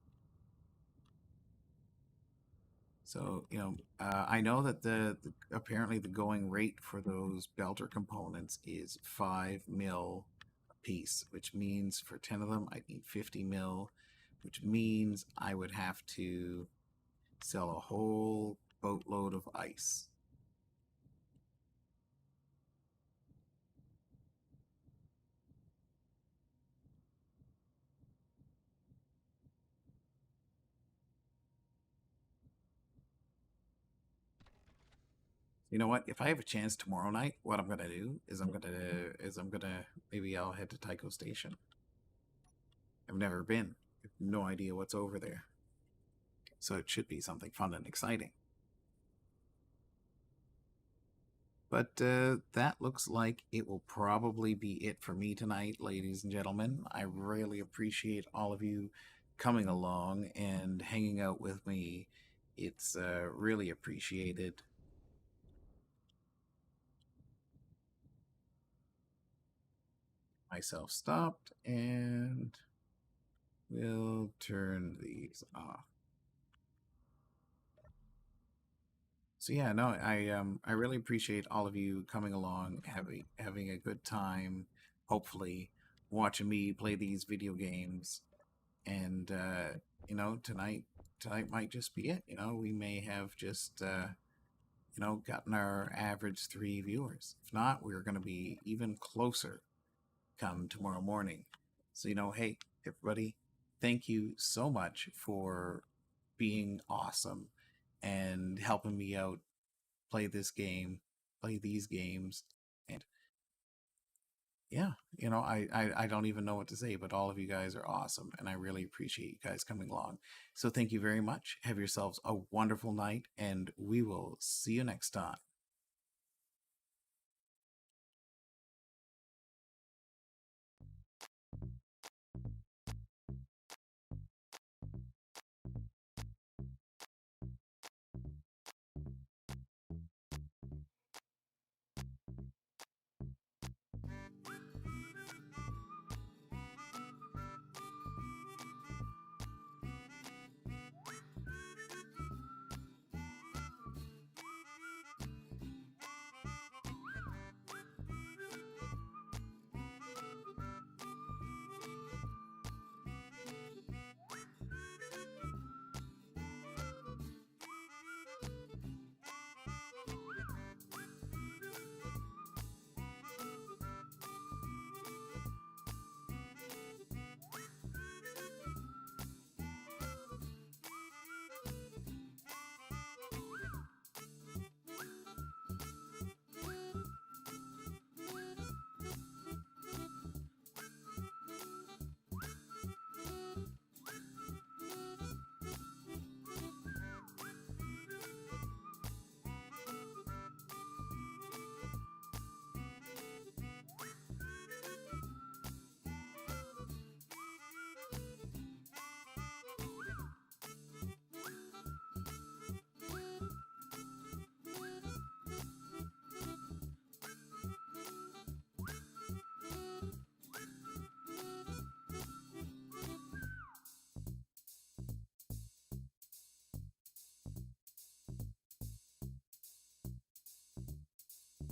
So I know that apparently the going rate for those belter components is 5 mil a piece, which means for 10 of them I need 50 mil, which means I would have to sell a whole boatload of ice. You know what? If I have a chance tomorrow night, what I'm gonna do is maybe I'll head to Tycho Station. I've never been. I have no idea what's over there. So it should be something fun and exciting. But that looks like it will probably be it for me tonight, ladies and gentlemen. I really appreciate all of you coming along and hanging out with me. It's really appreciated. Myself stopped, and we'll turn these off. So yeah, no, I really appreciate all of you coming along, having a good time, hopefully watching me play these video games. And tonight might just be it. We may have just gotten our average 3 viewers. If not, we're going to be even closer come tomorrow morning. So hey, everybody, thank you so much for being awesome and helping me out play this game, play these games. And yeah, I don't even know what to say, but all of you guys are awesome, and I really appreciate you guys coming along. So thank you very much. Have yourselves a wonderful night, and we will see you next time.